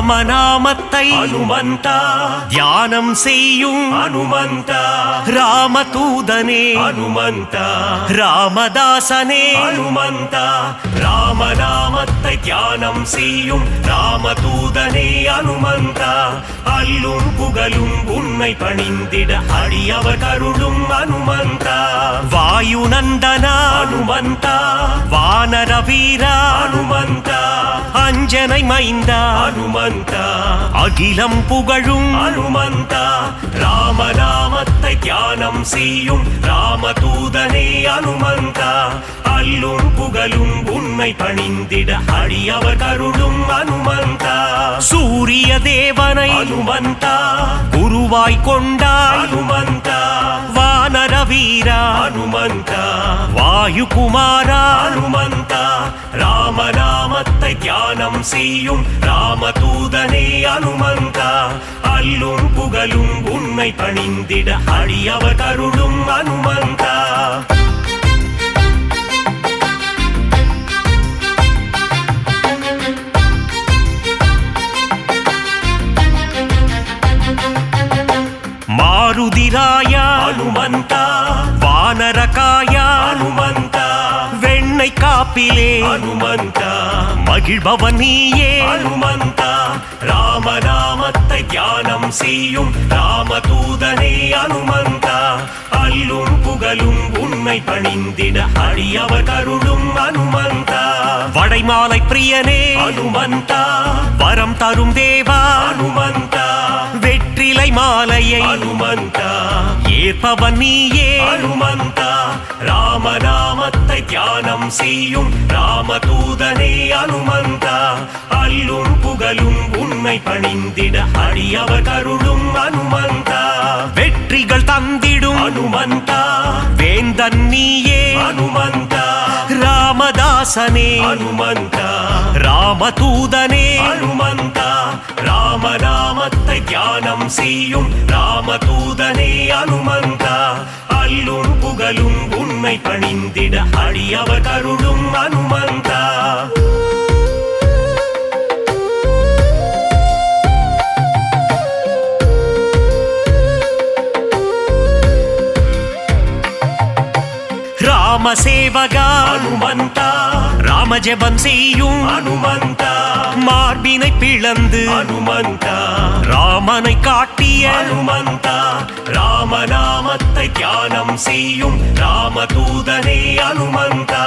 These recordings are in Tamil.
ராமநாமத்தை அனுமந்தா தியானம் செய்யும் அனுமந்தா ராமதூதனே அனுமந்தா ராமதாசனே அனுமந்தா ராமநாமத்தை தியானம் செய்யும் ராமதூதனே அனுமந்தா அல்லும் புகழும் உன்னை பணிந்திட அடியவர் கருளும் அனுமந்தா வாயுநந்தனா அனுமந்தா வானர வீரா அனுமந்தா அஞ்சனை மைந்தா அனுமந்தா அகிலம் புகழும் அனுமந்தா ராமநாமத்தை தியானம் செய்யும் ராமதூதனே அனுமந்தா அல்லும் புகழும் உன்னை பணிந்திட அடியவர் கருளும் அனுமந்தா சூரிய தேவனை அனுமந்தா குருவாய் கொண்டாய் அனுமந்தா வானர வீரா அனுமந்தா வாயுகுமாரா அனுமந்தா ராமநாமத்தை தியானம் செய்யும் ராமதூதனே அனுமந்தா அல்லும் புகழும் உன்னை பணிந்திட அடியவர் கருளும் அனுமந்தா மாருதிராய அனுமந்தா வானரகாய அனுமந்தா வெண்ணை காப்பிலே அனுமந்தா மகிழ்பவன் நீயே அனுமந்தா ராமநாமத்தை தியானம் செய்யும் ராமதூதனே அனுமந்தா அல்லும் புகழும் உன்னை பணிந்திட அடியவர் கருளும் அனுமந்தா வடைமாலை பிரியனே அனுமந்தா வரம் தரும் தேவா அனுமந்தா வெற்றிலை மாலையை அனுமந்தா ஏற்பவன் நீயே அனுமந்தா ராமநாமத்தை தியானம் செய்யும் ராமதூதனே அனுமந்தா அல்லும் புகழும் உன்னை பணிந்திட அடியவர் கருளும் அனுமந்தா வெற்றிகள் தந்திடும் அனுமந்தா வேந்தன் நீயே அனுமந்தா ராமதாசனே அனுமந்தா ராமதூதனே அனுமந்தா ராமநாமத்தை தியானம் செய்யும் ராமதூதனே அனுமந்தா அல்லும் புகழும் உன்னை பணிந்திட அடியவர் கருளும் அனுமந்தா ராமசேவகா அனுமந்தா ராமஜபம் செய்யும் அனுமந்தா மார்பினை பிளந்து அனுமந்தா ராமனை காட்டிய அனுமந்தா ராமநாமத்தை தியானம் செய்யும் ராமதூதனே அனுமந்தா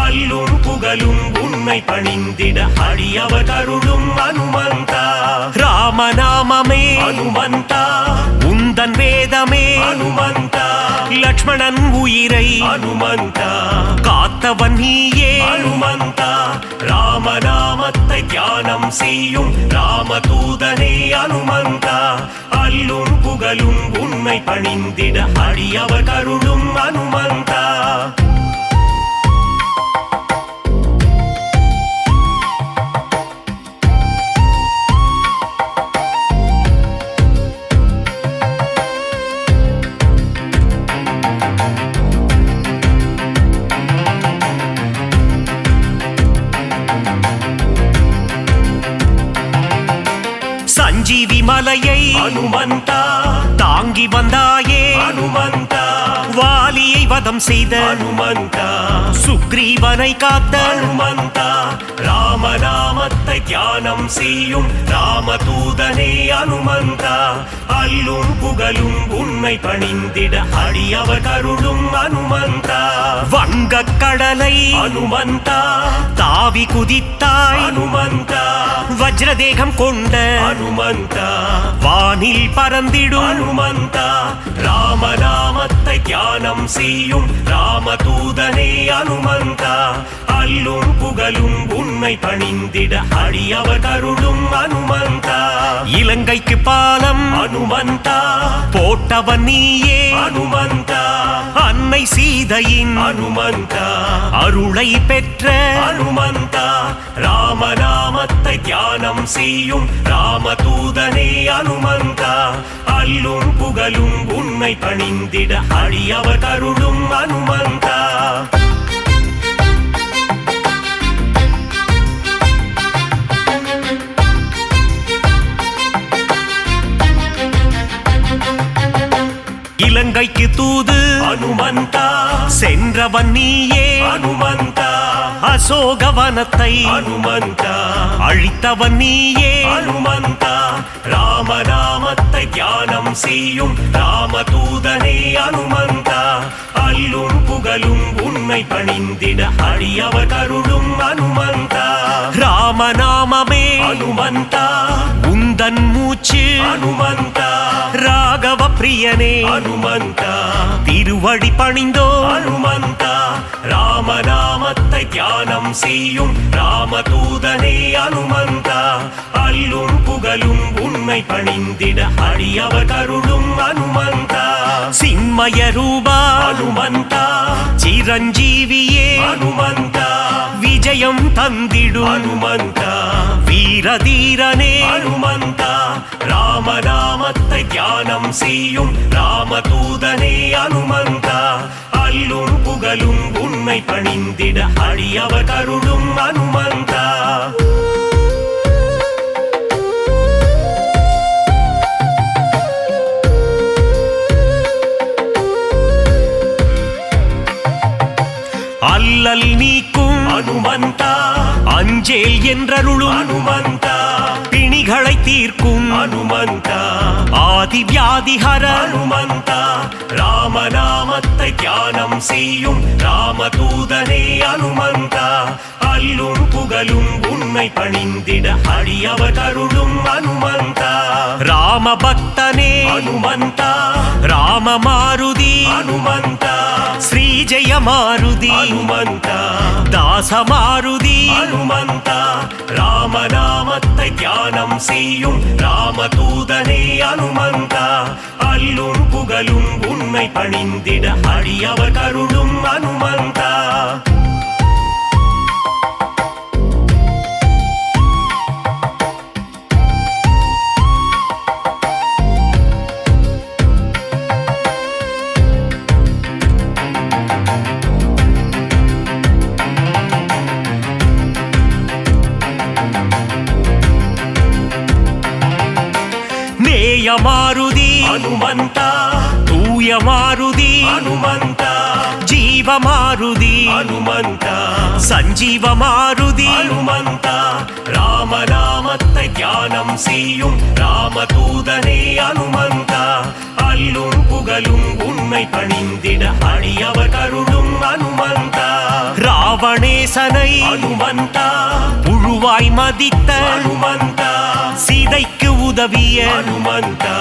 அல்லும் புகழும் உன்னை பணிந்திட அடியவர் கருளும் அனுமந்தா ராமநாமமே அனுமந்தா உந்தன் வேதமே அனுமந்தா லக்ஷ்மணன் உயிரை அனுமந்தா காத்தவன் நீயே அனுமந்தா ராமநாமத்தை தியானம் செய்யும் ராமதூதனே அனுமந்தா அல்லும் புகழும் உன்னை பணிந்திட அடியவர் கருளும் அனுமந்தா சஞ்சீவி மலையை அனுமந்தா தாங்கி வந்தாயே அனுமந்தா வாலியை வதம் செய்த அனுமந்தா சுக்ரீவனை காத்த அனுமந்தா ராமநாமத்தை தியானம் செய்யும் ராமதூதனே அனுமந்தா அல்லும் புகழும் உன்னை பணிந்திட அடியவர் கருளும் அனுமந்தா வங்கக் கடலை அனுமந்தா தாவி குதித்தாய் அனுமந்தா வஜ்ரதேகம் கொண்ட அனுமந்தா வானில் பறந்திடும் அனுமந்தா ராமநாமத்தை தியானம் செய்யும் ராமதூதனே அனுமந்தா அல்லும் புகழும் உன்னை பணிந்திட அடியவர் கருளும் அனுமந்தா இலங்கைக்கு பாலம் அனுமந்தா போட்டவன் நீயே அனுமந்தா அன்னை சீதையின் அனுமந்தா அருளை பெற்ற அனுமந்தா ராமநாமத்தை தியானம் செய்யும் ராமதூதனே அனுமந்தா அல்லும் புகழும் உன்னை பணிந்திட அடியவர் கருளும் அனுமந்தா இலங்கைக்கு தூது அனுமந்தா சென்றவன் நீயே அனுமந்தா அசோகவனத்தை அனுமந்தா அழித்தவன் நீயே அனுமந்தா ராமநாமத்தை தியானம் செய்யும் ராமதூதனே அனுமந்தா அல்லும் புகழும் உன்னை பணிந்திட அடியவர் கருளும் அனுமந்தா ராமநாமமே அனுமந்தா உந்தன் மூச்சு அனுமந்தா ராகவ பிரியனே அனுமந்தா திருவடி பணிந்தோ அனுமந்தா ராமநாமத்தை தியானம் செய்யும் ராமதூதனே அனுமந்தா அல்லும் புகழும் உன்னை பணிந்திட அடியவர் கருளும் அனுமந்தா சின்மய ரூபா அனுமந்தா சிரஞ்சீவியே அனுமந்தா விஜயம் தந்திடு அனுமந்தா வீரதீரனே அனுமந்தா ராமநாமத்தை தியானம் செய்யும் ராமதூதனே அனுமந்தா அல்லும் புகழும் உன்னை பணிந்திட அடியவர் கருளும் அனுமந்தா அல்லல் நீக்கும் அனுமந்தா அஞ்சேல் என்றருளும் அனுமந்தா பிணிகளை தீர்க்கும் அனுமந்தா ஆதி வியாதிஹர அனுமந்தா ராமநாமத்தை தியானம் செய்யும் ராமதூதனே அனுமந்தா அல்லும் புகழும் உன்னை பணிந்திட அடியவர் கருளும் அனுமந்தா ராம பக்தனே அனுமந்தா ராம மாருதி அனுமந்தா ஸ்ரீ ஜெய மாருதி அனுமந்தா தாச மாருதி அனுமந்தா ராமநாமத்தை தியானம் செய்யும் ராமதூதனே அனுமந்தா அல்லும் புகழும் உன்னை பணிந்திட அடியவர் கருளும் அனுமந்தா மாருதி அனுமந்தா தூய மாருதி அனுமந்தா ஜீவ மாருதி அனுமந்தா சஞ்சீவ மாருதி அனுமந்தா ராமநாமத்தை தியானம் செய்யும் ராமதூதனே அனுமந்தா அல்லும் புகழும் உன்னை பணிந்திட அடியவர் கருளும் அனுமந்தா ராவணேசனை அனுமந்தா புழுவாய் மதித்த அனுமந்தா சீதைக்கு உதவிய அனுமந்தா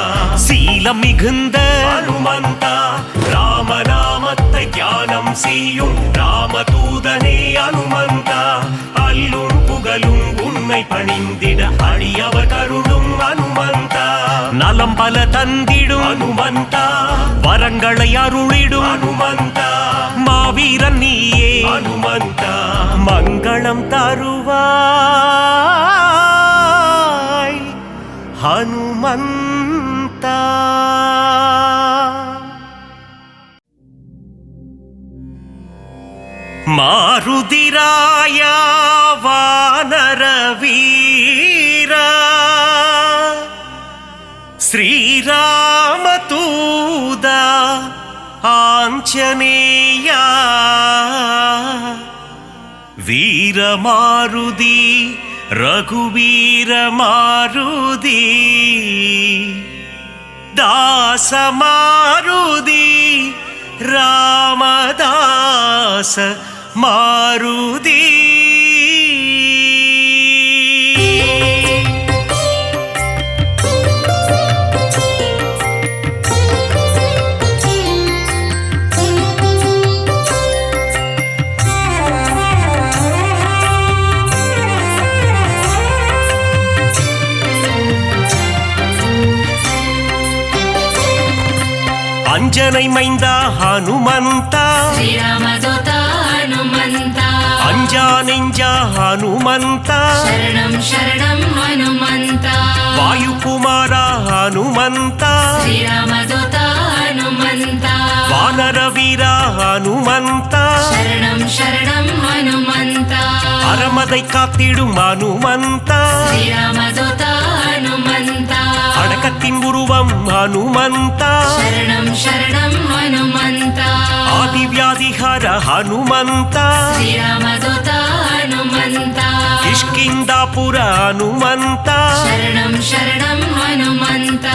சீலம் மிகுந்த அனுமந்தா ராமநாமத்தை தியானம் செய்யும் ராமதூதனே அனுமந்தா அல்லும் புகழும் உன்னை பணிந்திட அடியவர் கருளும் அனுமந்தா நலம் பல தந்திடும் அனுமந்தா வரங்களை அருளிடும் அனுமந்தா மாவீரன் நீயே அனுமந்தா மங்களம் தருவாய் ஹனுமந்தா மாருதிராயா வானர வீரா ஸ்ரீராமதூதா ஆஞ்சநேயா வீரமாருதி ரகுவீர மாருதி தாசமாருதி ராமதாச மாருதி அஞ்சனை மைந்தா ஹனுமந்தா ஸ்ரீராமதூதா ஹனுமந்தா அஞ்சா நெஞ்சா ஹனுமந்தா சரணம் சரணம் ஹனுமந்தா ವಾಯುಕುಮಾರ ಹನುಮಂತ ಶ್ರೀರಾಮದೂತ ಹನುಮಂತ ವಾನರ ವೀರ ಹನುಮಂತ ಶರಣಂ ಶರಣಂ ಹನುಮಂತ ಅರಮதை காத்திடும் ಹನುಮಂತ ಶ್ರೀರಾಮದೂತ ಹನುಮಂತ அடக்கத்தின் உருவம் ಹನುಮಂತ ಶರಣಂ ಶರಣಂ ಹನುಮಂತ ಆದಿವ್ಯಾಧಿಹಾರ ಹನುಮಂತ ಶ್ರೀರಾಮದೂತ ಹನುಮಂತ ಕಿಷ್ಕಿಂದಾಪುರ ಹನುಮಂತ ಶರಣಂ ಶರಣಂ ಹನುಮಂತ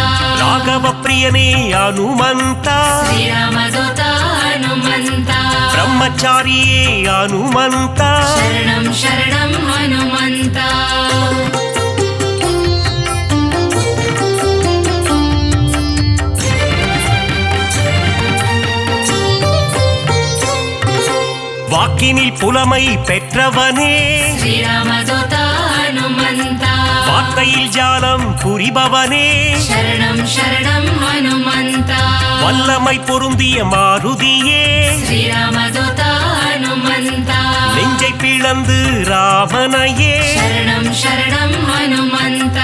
ರಾಘವ ಪ್ರಿಯನೇ ಹನುಮಂತ ಶ್ರೀರಾಮದೂತ ಹನುಮಂತ ಬ್ರಹ್ಮಚಾರಿಯೇ ಹನುಮಂತ ಶರಣಂ ಶರಣಂ ಹನುಮಂತ வாக்கினில் புலமை பெற்றவனே ಶ್ರೀರಾಮದೂತ ಹನುಮಂತ வார்த்தையில் ஜாலம் புரிபவனே ಶರಣಂ ಶರಣಂ ಹನುಮಂತ வல்லமை பொருந்திய மாருதியே ಶ್ರೀರಾಮದೂತ ಹನುಮಂತ நெஞ்சை பிளந்து ராமனையே ಶರಣಂ ಶರಣಂ ಹನುಮಂತ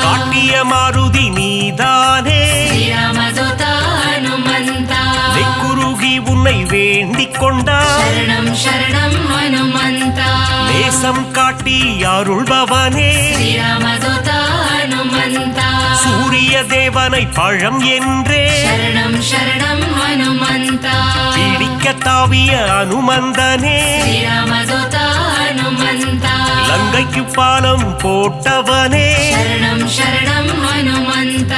காட்டிய மாருதி நீதானே ಶ್ರೀರಾಮದೂತ ಹನುಮಂತ நெக்குருகி உன்னை வேண்டிக் கொண்டார் ಶರಣಂ ಶರಣಂ ಹನುಮಂತ நேசம் காட்டி அருள்பவனே ಶ್ರೀರಾಮದೂತ ಹನುಮಂತ சூரிய தேவனை பழம் என்றே ಶರಣಂ ಶರಣಂ ಹನುಮಂತ பிடிக்க தாவிய அனுமந்தனே ಶ್ರೀರಾಮದೂತ ಹನುಮಂತ லங்கைக்கு பாலம் போட்டவனே ಶರಣಂ ಶರಣಂ ಹನುಮಂತ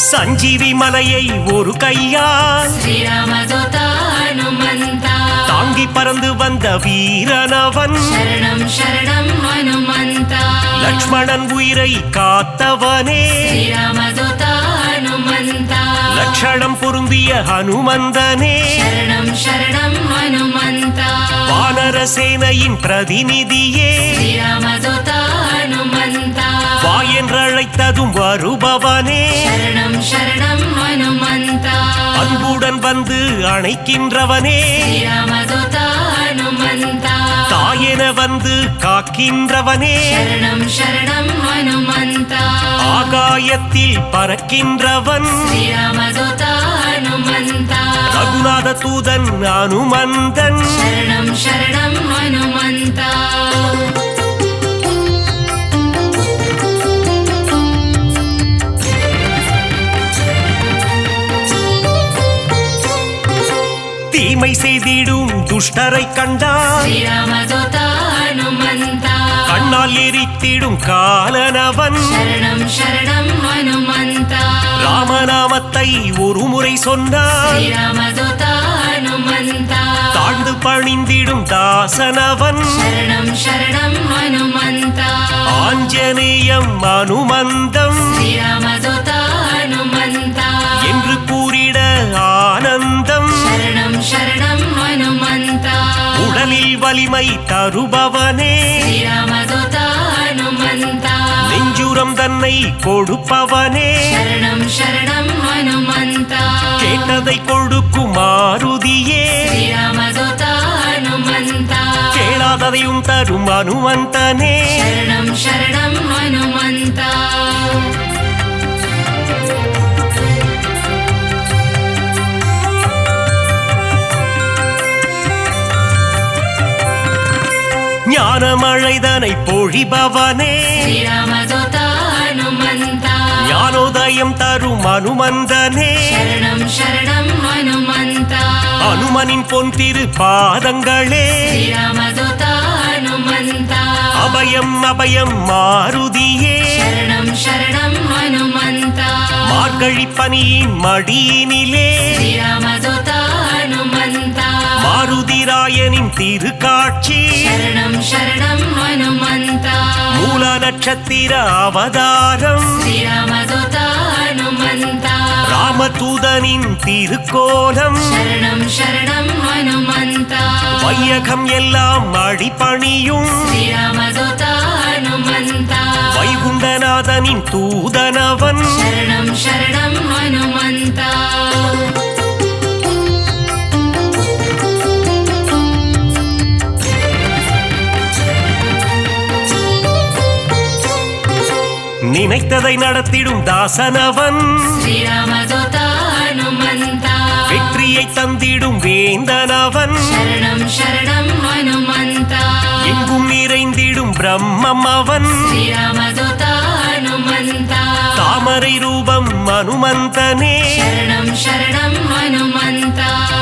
சஞ்சீவி மலையை ஒரு கையால் ಶ್ರೀರಾಮದೂತ ಹನುಮಂತ தாங்கி பறந்து வந்த வீரனவன் ಶರಣಂ ಶರಣಂ ಹನುಮಂತ லக்ஷ்மணன் உயிரை காத்தவனே ಶ್ರೀರಾಮದೂತ ಹನುಮಂತ லட்சணம் பொருந்திய ஹனுமந்தனே ಶರಣಂ ಶರಣಂ ಹನುಮಂತ வானர சேனையின் பிரதிநிதியே ಶ್ರೀರಾಮದೂತ ಹನುಮಂತ வா என்றழைத்ததும் வருபவனே ಶರಣಂ ಶರಣಂ ಹನುಮಂತ அன்புடன் வந்து அணைக்கின்றவனே ಶ್ರೀರಾಮದೂತ ಹನುಮಂತ தாயென வந்து காக்கின்றவனே ಶರಣಂ ಶರಣಂ ಹನುಮಂತ ஆகாயத்தில் பறக்கின்றவன் ಶ್ರೀರಾಮದೂತ ಹನುಮಂತ ரகுநாத தூதன் அனுமந்தன் ಶರಣಂ ಶರಣಂ ಹನುಮಂತ தீமை செய்திடும் துஷ்டரை கண்டால் ಶ್ರೀರಾಮದೂತ ಹನುಮಂತ கண்ணால் எரித்திடும் காலனவன் ಶರಣಂ ಶರಣಂ ಹನುಮಂತ ராமநாமத்தை ஒரு முறை சொன்னால் ಶ್ರೀರಾಮದೂತ ಹನುಮಂತ தாழ்ந்து பணிந்திடும் தாசனவன் ಶರಣಂ ಶರಣಂ ಹನುಮಂತ ஆஞ்சநேயம் அனுமந்தம் ಶ್ರೀರಾಮದೂತ ಹನುಮಂತ என்று கூறிட ஆனந்தம் ಶರಣಂ ಶರಣಂ ಹನುಮಂತ உடலில் வலிமை தருபவனே ಶ್ರೀರಾಮದೂತ ಹನುಮಂತ நெஞ்சுரம் தன்னை கொடுப்பவனே ಶರಣಂ ಶರಣಂ ಹನುಮಂತ கேட்டதை கொடுக்கும் மாருதியே ಶ್ರೀರಾಮದೂತ ಹನುಮಂತ கேளாததையும் தரும் அனுமந்தனே ಶರಣಂ ಶರಣಂ ಹನುಮಂತ ஞானமழைதனை பொழிபவனே ಶ್ರೀರಾಮದೂತ ಹನುಮಂತ ஞானோதயம் தரும் அனுமந்தனே ಶರಣಂ ಶರಣಂ ಹನುಮಂತ அனுமனின் பொன் திரு பாதங்களே ಶ್ರೀರಾಮದೂತ ಹನುಮಂತ அபயம் அபயம் மாருதியே ಶರಣಂ ಶರಣಂ ಹನುಮಂತ மார்கழி பனியின் மடியினிலே ಶ್ರೀರಾಮದೂತ ಹನುಮಂತ மாருதிராயனின் திருக்காட்சி ಶರಣಂ ಶರಣಂ ಹನುಮಂತ மூல நட்சத்திர அவதாரம் ಶ್ರೀರಾಮದೂತ ಹನುಮಂತ ராமதூதனின் திருக்கோலம் ಶರಣಂ ಶರಣಂ ಹನುಮಂತ வையகம் எல்லாம் அடிபணியும் ಶ್ರೀರಾಮದೂತ ಹನುಮಂತ வைகுண்டநாதனின் தூதனவன் ಶರಣಂ ಶರಣಂ ಹನುಮಂತ நினைத்ததை நடத்திடும் தாசனவன் ஸ்ரீராமதூத ஹனுமந்த வெற்றியை தந்திடும் வேந்தனவன் சரணம் சரணம் ஹனுமந்த எங்கும் நிறைந்திடும் பிரம்மம் அவன் ஸ்ரீராமதூத ஹனுமந்த தாமரை ரூபம் அனுமந்தனே சரணம் சரணம் ஹனுமந்த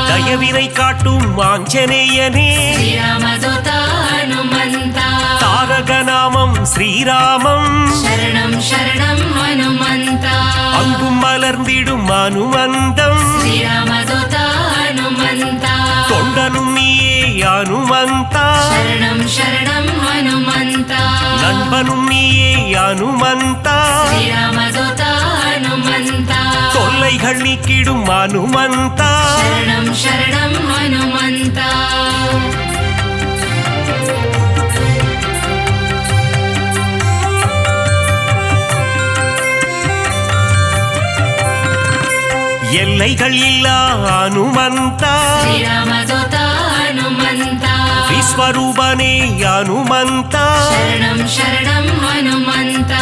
தயவினை காட்டும் ஆஞ்சநேயனே ஸ்ரீராமதூத ஹனுமந்த தாரக நாமம் ஸ்ரீராமம் சரணம் சரணம் ஹனுமந்த அங்கும் மலர்ந்திடும் அனுமந்தம் ஸ்ரீராமதூத ஹனுமந்த தொண்டனும் நீயே அனுமந்தா சரணம் சரணம் ஹனுமந்த நண்பனும் நீயே அனுமந்தா ஸ்ரீராமதூத ஹனுமந்த தொல்லைகள் நீக்கிடும் அனுமந்தா சரணம் சரணம் ஹனுமந்த எல்லைகள் இல்லா அனுமந்தா ஸ்ரீராமதூத ஹனுமந்த விஸ்வரூபனே அனுமந்தா சரணம் சரணம் ஹனுமந்த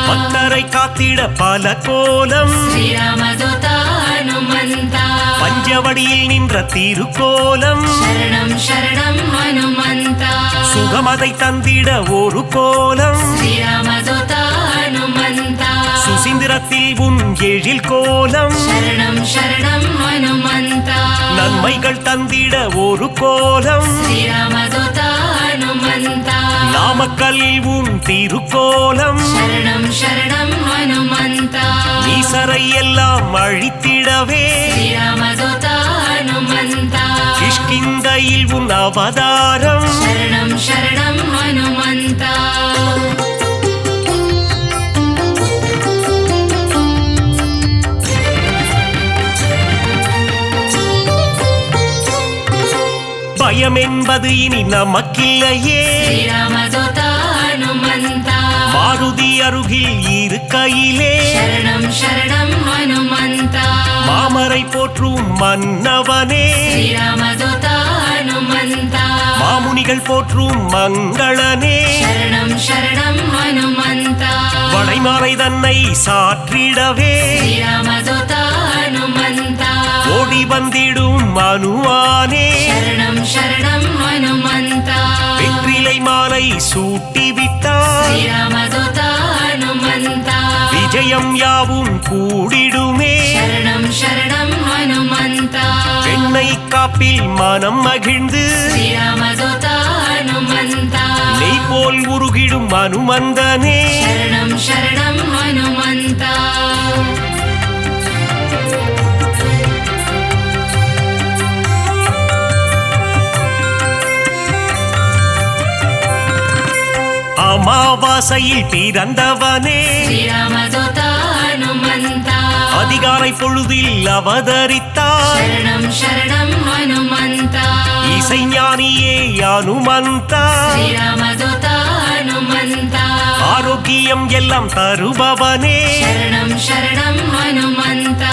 பக்தரை காத்திட பல கோலம் ஸ்ரீராமதூத ஹனுமந்த பஞ்சவடியில் நின்ற திருக்கோலம் சரணம் சரணம் ஹனுமந்த சுகமதை தந்திட ஒரு கோலம் ஸ்ரீராமதூத ஹனுமந்த சுசீந்திரத்தில் உன் எழில் கோலம் சரணம் சரணம் ஹனுமந்த நன்மைகள் தந்திட ஒரு கோலம் ஸ்ரீராமதூத ஹனுமந்த நாமக்கல்லில் உன் திருக்கோலம் சரணம் சரணம் ஹனுமந்த ஈசரை எல்லாம் அழித்திடவே ஸ்ரீராமதூத ஹனுமந்த கிஷ்கிந்தையில் உன் அவதாரம் சரணம் சரணம் ஹனுமந்த பயம் என்பது இனி நமக்கில்லையே ஸ்ரீராமதூத ஹனுமந்த மாருதி அருகில் இருக்கையிலே சரணம் சரணம் ஹனுமந்த மாமரை போற்றும் மன்னவனே ஸ்ரீராமதூத ஹனுமந்த மாமுனிகள் போற்றும் மங்களனே சரணம் சரணம் ஹனுமந்த வளைமாலை தன்னை சாற்றிடவே ஸ்ரீராமதூத ஹனுமந்த ஓடி வந்திடும் மனுவானே சரணம் சரணம் ஹனுமந்த வெற்றிலை மாலை சூட்டிவிட்டார் ஸ்ரீராமதூத ஹனுமந்த விஜயம் யாவும் கூடிடுமே சரணம் சரணம் ஹனுமந்த பெண்ணை காப்பில் மனம் மகிழ்ந்து ஸ்ரீராமதூத ஹனுமந்த நெய் போல் உருகிடும் அனுமந்தனே சரணம் சரணம் ஹனுமந்த அமாவாசையில் பிறந்தவனே ஸ்ரீராமதூத ஹனுமந்த அதிகாலை பொழுதில் அவதரித்தார் சரணம் சரணம் ஹனுமந்த இசைஞானியே அனுமந்தா ஸ்ரீராமதூத ஹனுமந்த ஆரோக்கியம் எல்லாம் தருபவனே சரணம் சரணம் ஹனுமந்த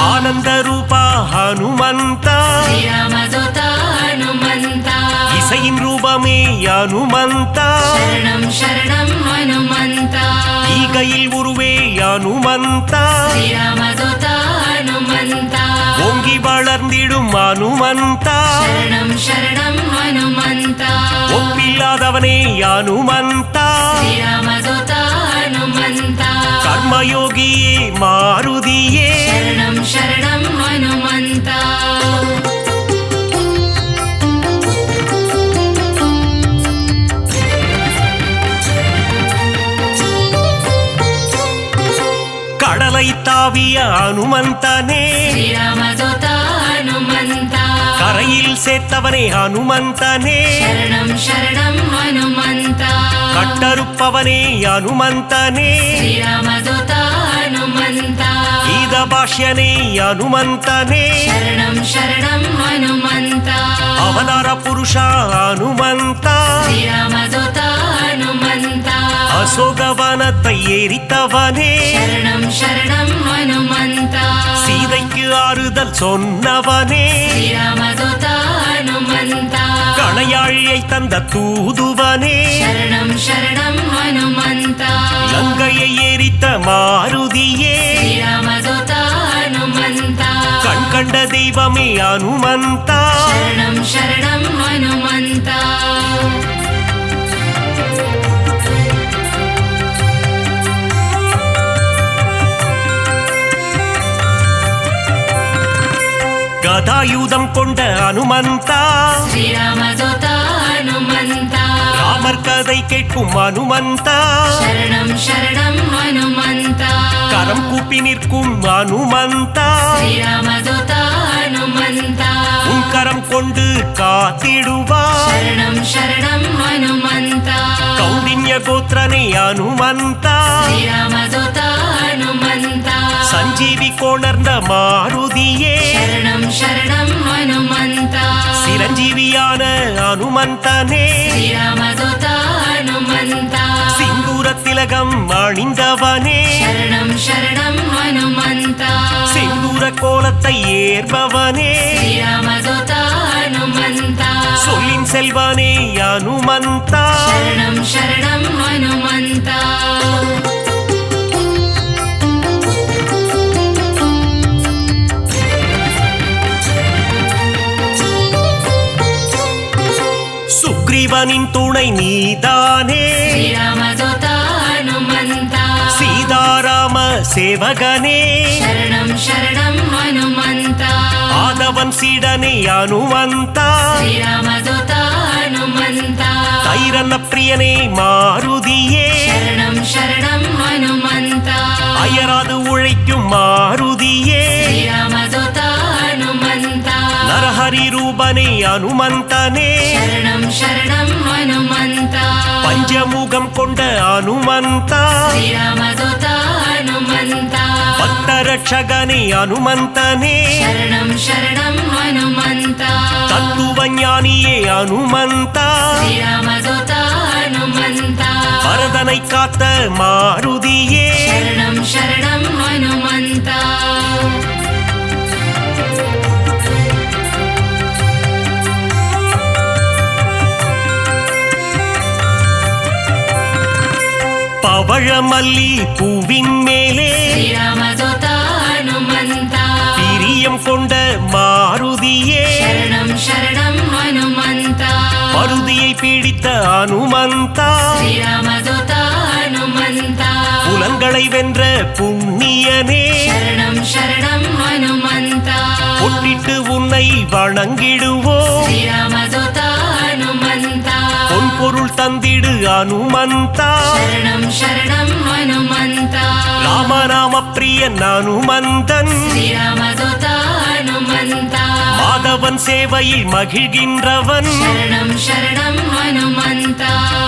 ஆனந்த ரூபா ஹனுமந்தா ஸ்ரீராமதூத ஹனுமந்த இசையின் ரூபமே அனுமந்தா சரணம் சரணம் ஹனுமந்த ஈகையில் உருவே அனுமந்தா ஸ்ரீராமதூத ஹனுமந்த ஓங்கி வளர்ந்திடும் அனுமந்தா சரணம் சரணம் ஹனுமந்த ஒப்பில்லாதவனே அனுமந்தா ஸ்ரீராமதூத ஹனுமந்த கர்மயோகியே மாருதியே சரணம் சரணம் ஹனுமந்த கடலை தாவிய அனுமந்தனே ஸ்ரீராமதூத ஹனுமந்த கரையில் சேர்த்தவனே அனுமந்தனே சரணம் சரணம் ஹனுமந்த கட்டறுப்பவனே அனுமந்தனே ஸ்ரீராமதூத ஹனுமந்த கீத பாஷ்யனே அனுமந்தனே சரணம் சரணம் ஹனுமந்த அவதார புருஷா அனுமந்தா ஸ்ரீராமதூத ஹனுமந்த அசோகவனத்தை எரித்தவனே சரணம் சரணம் ஹனுமந்த சீதைக்கு ஆறுதல் சொன்னவனே ஸ்ரீராமதூத ஹனுமந்த கணையாழியை தந்த தூதுவனே சரணம் சரணம் ஹனுமந்த லங்கையை எரித்த பிடித்த மாருதியே శ్రీరామదూత హనుమంత கண் கண்ட தெய்வமே அனுமந்தா శరణం శరణం హనుమంత கதாயுதம் கொண்ட அனுமந்தா శ్రీరామదూత హనుమంత ராமர் கதை கேட்கும் அனுமந்தா శరణం శరణం హనుమంత கரம் கூப்பி நிற்கும் அனுமந்தா శ్రీరామదూత హనుమంత உன் கரம் கொண்டு காத்திடுவார் శరణం శరణం హనుమంత கௌண்டின்ய கோத்திரனே அனுமந்தா శ్రీరామదూత హనుమంత சஞ்சீவி கோணர்ந்த மாருதியே శరణం శరణం హనుమంత சிரஞ்சீவியான அனுமந்தனே శ్రీరామదూత హనుమంత சிந்தூர திலகம் அணிந்தவனே శరణం శరణం హనుమంత செந்தூர கோலத்தை ஏற்பவனே శ్రీరామదూత హనుమంత சொல்லின் செல்வனே அனுமந்தா శరణం శరణం హనుమంత சுக்ரீவனின் துணை நீதானே శ్రీరామదూత హనుమంత சீதாராம சேவகனே శరణం శరణం హనుమంత ஆதவன் சீடனே அனுமந்தா శ్రీరామదూత హనుమంత தைரன பிரியனே மாருதியே శరణం శరణం హనుమంత அயராது உழைக்கும் மாருதியே శ్రీరామదూత హనుమంత நரஹரி ரூபனே அனுமந்தனே శరణం శరణం హనుమంత பஞ்சமுகம் கொண்ட அனுமந்தா శ్రీరామదూత హనుమంత பக்தரட்சகனே அனுமந்தனே శరణం శరణం హనుమంత தத்துவ ஞானியே அனுமந்தா శ్రీరామదూత హనుమంత பரதனை காத்த மாருதியே శరణం శరణం హనుమంత பவழமல்லி பூவின் மேலே శ్రీరామదూత హనుమంత பிரியம் கொண்ட மாருதியே శరణం శరణం హనుమంత மருதியை பிடித்த அனுமந்தா శ్రీరామదూత హనుమంత புலன்களை வென்ற புண்ணியனே శరణం శరణం హనుమంత பொட்டிட்டு உன்னை வணங்கிடுவோ శ్రీరామదూత హనుమంత பொன் பொருள் தந்திடு அனுமந்தா శరణం శరణం హనుమంత ராமநாம பிரியன் அனுமந்தன் శ్రీరామదూత హనుమంత மாதவன் சேவையில் மகிழ்கின்றவன் శరణం శరణం హనుమంత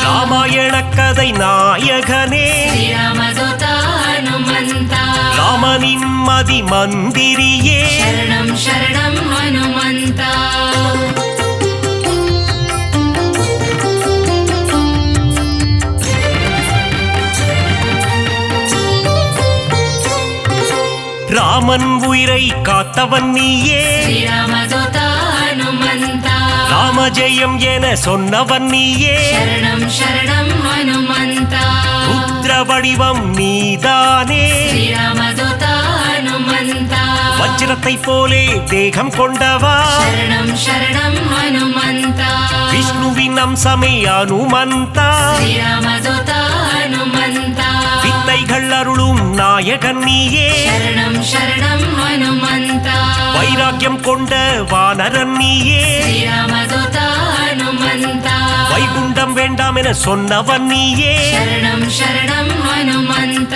ராமாயண கதை நாயகனே శ్రీరామదూత హనుమంత ராமனின் மதி மந்திரியே శరణం శరణం హనుమంత ராமன் உயிரை காத்தவன் நீயே శ్రీరామదూత హనుమంత ராமஜெயம் என சொன்னவன் நீயே శరణం శరణం హనుమంత ருத்ர வடிவம் நீதானே శ్రీరామదూత హనుమంత வஜ்ரத்தை போலே தேகம் கொண்டவா శరణం శరణం హనుమంత விஷ்ணுவின் அம்சமே அனுமந்தா శ్రీరామదూత హనుమంత வித்தைகள் அருளும் நாயகன் நீயே శరణం శరణం హనుమంత வைராக்கியம் கொண்ட வானரன் நீயே శ్రీరామదూత హనుమంత வைகுண்டம் வேண்டாம் என சொன்னவன் நீயே శరణం శరణం హనుమంత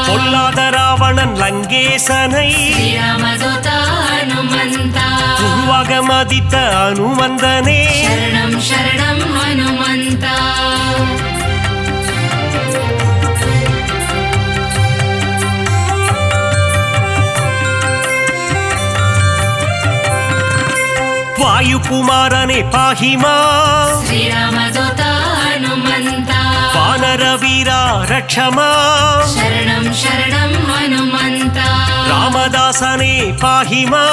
பொல்லாத ராவணன் லங்கேசனை శ్రీరామదూత హనుమంత உருவாக மதித்த அனுமந்தனே శరణం శరణం హనుమంత வாயுகுமாரனே பாஹிமா శ్రీరామదూత హనుమంత வானர வீரா ரட்சமா శరణం శరణం హనుమంత ராமதாசனே பாஹிமா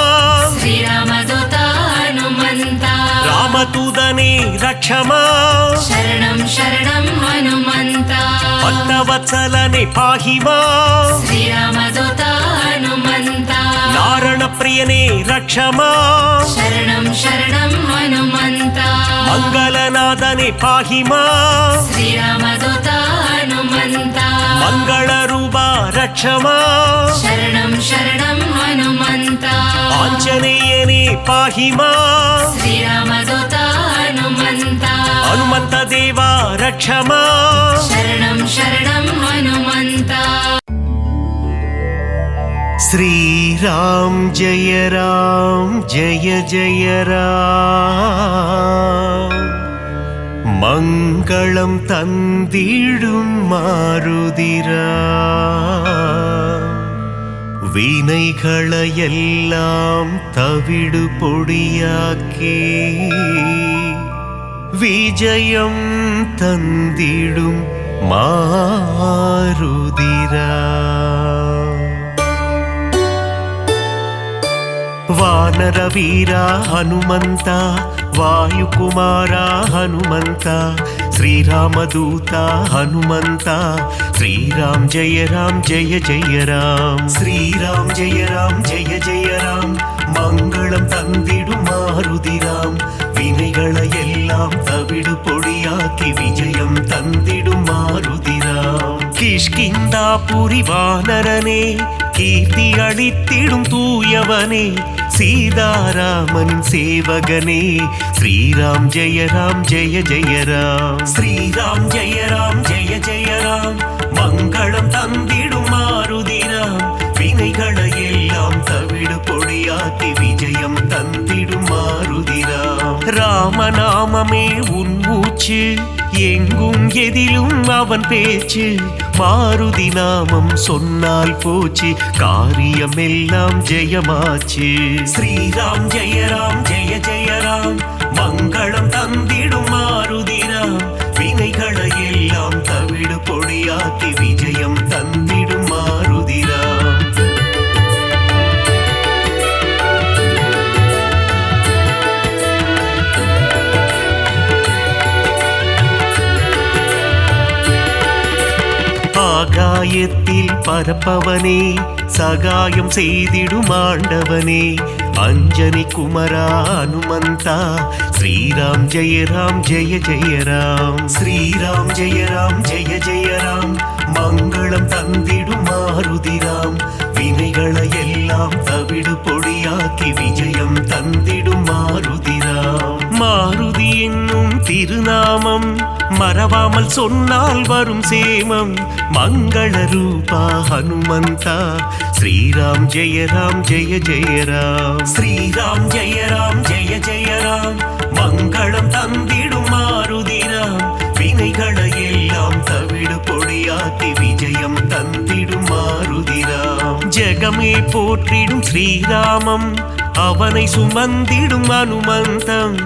శ్రీరామదూత హనుమంత ராமதூதனே ரட்சமா శరణం శరణం హనుమంత ಭಕ್ತವತ್ಸಲನೆ ಪಾಹಿ ಮಾಂ ಶ್ರೀರಾಮದೂತ ಹನುಮಂತ ನಾರಣ ಪ್ರಿಯನೇ ರಕ್ಷ ಮಾಂ ಶರಣಂ ಶರಣಂ ಹನುಮಂತ ಮಂಗಲನಾದನೆ ಪಾಹಿ ಮಾಂ ಶ್ರೀರಾಮದೂತ ಹನುಮಂತ ಮಂಗಳ ರೂಪ ರಕ್ಷ ಮಾಂ ಶರಣಂ ಶರಣಂ ಹನುಮಂತ ಆಂಜನೇಯನೇ ಪಾಹಿ ಮಾಂ ಶ್ರೀರಾಮದೂತ ಹನುಮಂತ ಹನುಮಂತ ದೇವ ರಕ್ಷ ಮಾಂ ಶರಣಂ ಶರಣಂ ಹನುಮಂತ श्रीराम जय जय राम मङ्गलं तन्दिडुम मारुदिरा विनैगळैयெல்லாம் तविडु पोडियाक्की विजयं तन्दिडुम मारुदिरा ವಾನರ ವೀರ ಹನುಮಂತ ವಾಯುಕುಮಾರ ಹನುಮಂತ ಶ್ರೀರಾಮದೂತ ಹನುಮಂತ ಶ್ರೀರಾಮ್ ಜಯ ಜಯ ರಾಮ್ ಶ್ರೀರಾಮ್ ಜಯ ಜಯ ರಾಮ್ ಮಂಗಳಂ ತಂದಿಡು ಮಾರುದಿರಾಮ್ ವಿನಯಗಳ எல்லாம் தவிடு பொடியாக்கி விஜயம் தந்திடும் மாருதிராம் கிஷ்கிந்தாபுரி வானரனே கீர்த்தி அளித்திடும் தூயவனே சீதாராமன் சேவகனே ஸ்ரீராம் ஜெய ஜய ராம் ஸ்ரீராம் ஜெய ஜய ராம் மங்களம் தந்திடும் மாருதிராம் வினைகளை எல்லாம் தவிடு பொடியாக்கி விஜயம் தந்திடும் மாருதிராம் ராமநாமமே உன் மூச்சு எங்கும் எதிலும் அவன் பேச்சு மாருதி நாமம் சொன்னால் போச்சு காரியம் எல்லாம் ஜெயமாச்சு ஸ்ரீராம் ஜெய ஜய ராம் மங்களம் தந்திடும் மாருதிராம் வினைகளை எல்லாம் தவிடு பொடியாக்கி விஜயம் தந்திடும் மாருதிராம் ஆகாயத்தில் பரப்பவனே சகாயம் செய்திடும் ஆண்டவனே அஞ்சனி குமரா ஹனுமந்தா ஸ்ரீராம் ஜெய ஜய ராம் ஸ்ரீராம் ஜெய ஜய ராம் மங்களம் தந்திடும் மாருதிராம் வினைகளை எல்லாம் தவிடு பொடியாக்கி விஜயம் தந்திடும் மாருதிராம் மாருதி என்னும் திருநாமம் மறவாமல் சொன்னால் வரும் சேமம் மங்கள ரூபா ஹனுமந்தா ஸ்ரீராம் ஜெய ஜய ராம் ஸ்ரீராம் ஜெய ஜய ராம் மங்களம் தந்திடும் மாருதிராம் வினைகளை எல்லாம் தவிடு பொடியாக்கி விஜயம் தந்திடும் மாருதிராம் ஜெகமே போற்றிடும் ஸ்ரீராமம் அவனை சுமந்திடும் அனுமந்தம்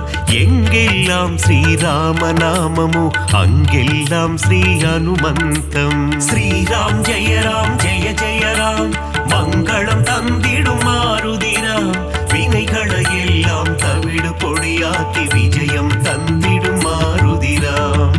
எங்கெல்லாம் ஸ்ரீராம நாமமோ அங்கெல்லாம் ஸ்ரீ அனுமந்தம் ஸ்ரீராம் ஜெய ஜய ராம் மங்களம் தந்திடும் மாருதிராம் வினைகளை எல்லாம் தவிடு பொடியாக்கி விஜயம் தந்திடும் மாருதிராம்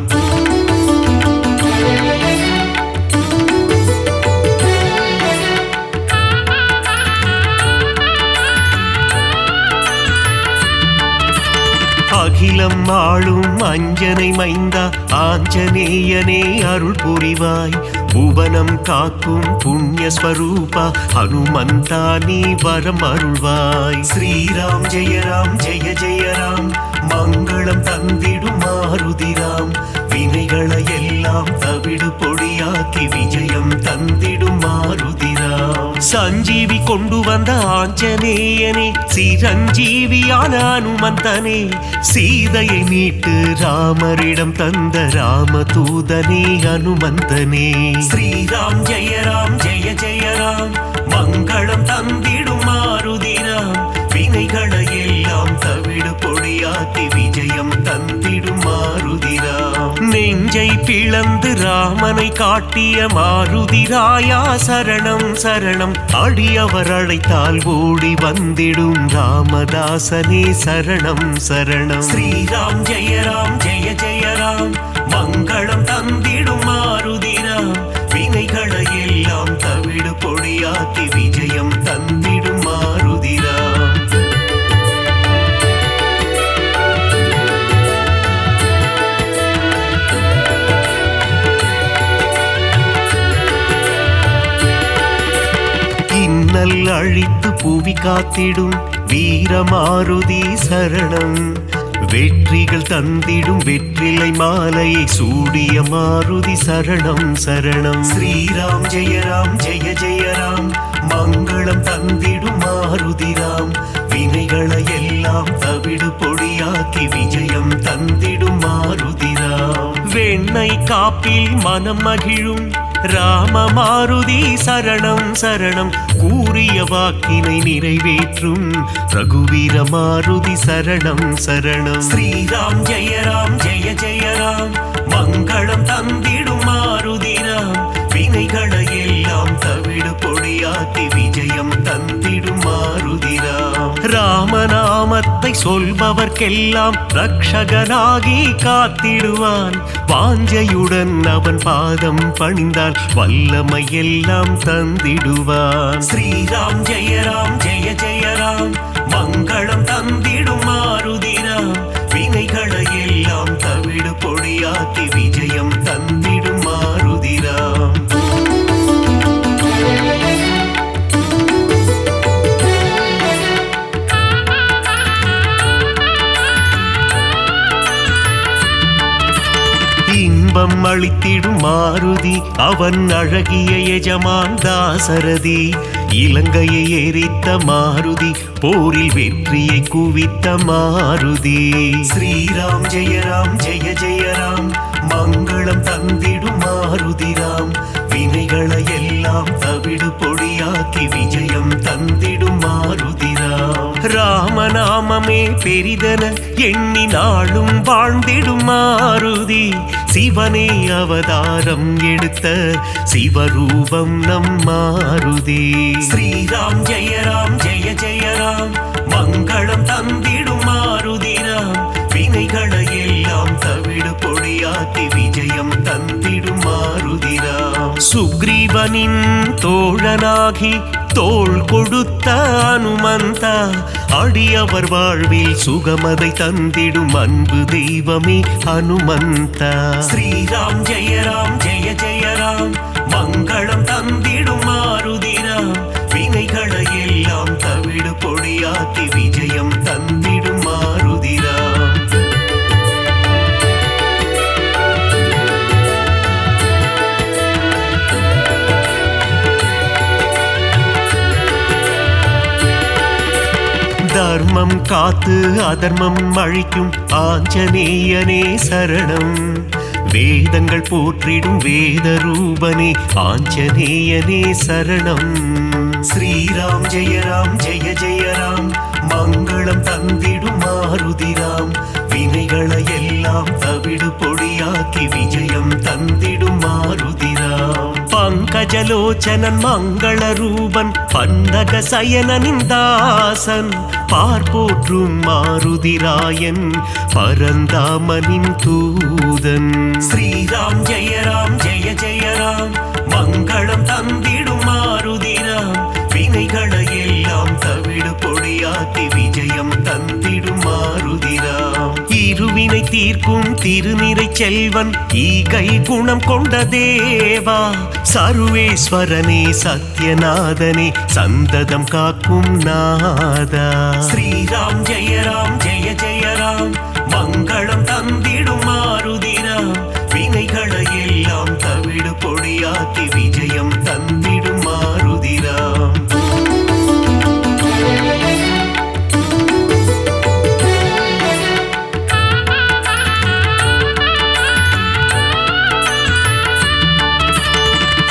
அகிலம் ஆளும் அஞ்சனை மைந்தா ஆஞ்சநேயனே அருள் புரிவாய் புவனம் காக்கும் புண்ணிய ஸ்வரூபா ஹனுமந்தா நீ வரம் அருள்வாய் ஸ்ரீராம் ஜெய ஜய ராம் மங்களம் தந்திடும் மாருதிராம் வினைகளை எல்லாம் தவிடு பொடியாக்கி விஜயம் தந்திடும் மாருதிராம் சஞ்சீவி கொண்டு வந்த ஆஞ்சநேயனே சிரஞ்சீவியான அனுமந்தனே சீதையை மீட்டு ராமரிடம் தந்த ராமதூதனே அனுமந்தனே ஸ்ரீராம் ஜெய ஜய ராம் மங்களம் தந்திடும் மாருதிராம் வினைகளை எல்லாம் தவிடு பொடியாக்கி விஜயம் தந்திடும் மாருதிராம் நெஞ்சை பிளந்து ராமனை காட்டிய மாருதிராயா சரணம் சரணம் அடியவர் அழைத்தால் ஓடி வந்திடும் ராமதாசனே சரணம் சரணம் ஸ்ரீராம் ஜெய ஜய ராம் மங்களம் தந்திடும் மாருதிராம் அல்லல் அழித்து புவி காத்திடும் வீரமாருதி சரணம். வெற்றிகள் தந்திடும் வெற்றிலை மாலையை சூடிய மாருதி சரணம் சரணம். ஸ்ரீராம் ஜெய ராம் ஜெய ஜெய ராம், மங்களம் தந்திடும் மாருதி ராம். வினைகளை எல்லாம் தவிடு பொடியாக்கி விஜயம் தந்திடும் மாருதி ராம். வெண்ணை காப்பில் மனம் மகிழும் ராம மாருதி சரணம் சரணம். கூறிய வாக்கினை நிறைவேற்றும் ரகுவீர மாருதி சரணம் சரணம். ஸ்ரீராம் ஜெய ராம் ஜெய ஜெய ராம், மங்களம் தந்திடும் மாருதி ராம். வினைகளை எல்லாம் தவிடு பொடியாக்கி விஜயம் தந்திடும் மாருதி ராம். ராமநாமத்தை சொல்பவர்க்கெல்லாம் ரக்ஷகனாகி காத்திடுவான். வாஞ்சையுடன் அவன் பாதம் பணிந்தால் வல்லமை எல்லாம் தந்திடுவான். ஸ்ரீராம் ஜெய ராம் ஜெய ஜெய ராம், மங்களம் தந்திடும் மாருதி ராம். வினைகளை எல்லாம் தவிடு பொடியாக்கி விஜயம் தந்திடும் மாருதி ராம். இன்பம் அளித்திடும் மாருதி அவன் அழகிய எஜமான் தாசரதி. இலங்கையை எரித்த மாருதி போரில் வெற்றியை குவித்த மாருதி. ஸ்ரீராம் ஜெய ராம் ஜெய ஜெய ராம், மங்களம் தந்திடும் மாருதி ராம். வினைகளை எல்லாம் தவிடு பொடியாக்கி விஜயம் தந்திடும் மாருதி ராம். ராமநாமமே பெரிதென எண்ணி நாளும் வாழ்ந்திடும் மாருதி. சிவனே அவதாரம் எடுத்த சிவரூபம் நம் மாருதி. ஸ்ரீராம் ஜெய ராம் ஜெய ஜெய ராம், மங்களம் தந்திடும் மாருதி ராம். வினைகளை எல்லாம் தவிடு பொடியாக்கி விஜயம் தந்திடும் மாருதி ராம். சுக்ரீவனின் தோழனாகி தோள் கொடுத்த அனுமந்தா, அடியவர் வாழ்வில் சுகமதை தந்திடும் அன்பு தெய்வமே ஹனுமந்தா. ஸ்ரீராம் ஜெய ராம் ஜெய ஜெய ராம், மங்களம் தந்திடும் மாருதி ராம். வினைகளை எல்லாம் தவிடு பொடியாக்கி விஜயம் தந்திடும் மாருதி ராம். தர்மம் காத்து அதர்மம் அழிக்கும் ஆஞ்சநேயனே சரணம். வேதங்கள் போற்றிடும் வேத ரூபனே ஆஞ்சநேயனே சரணம். ஸ்ரீராம் ஜெய ராம் ஜெய ஜெய ராம், மங்களம் தந்திடும் மாருதி ராம். வினைகளை எல்லாம் தவிடு பொடியாக்கி விஜயம் தந்திடும் மாருதி ராம். பங்கஜலோச்சனன் மங்கள ரூபன் பன்னக சயனனின் தாசன், பார்ப்போற்றும் மாருதிராயன் பரந்தாமனின் தூதன். ஸ்ரீராம் ஜெய ராம் ஜெய ஜெய ராம், மங்களம் தந்திடும் மாருதி ராம். வினைகளை எல்லாம் தவிடு பொடியாக்கி விஜயம் தந்திடும் மாருதி ராம். இருவினை தீர்க்கும் திருநிறை செல்வன் ஈகை குணம் கொண்ட தேவா. சர்வேஸ்வரனே சத்யநாதனே சந்ததம் காக்கும் நாதா. ஸ்ரீராம் ஜெய ராம் ஜெய ஜெய ராம், மங்களம் தந்திடும் மாருதி ராம். வினைகளை எல்லாம் தவிடு பொடியாக்கி விஜயம் தந்திடும் மாருதி ராம்.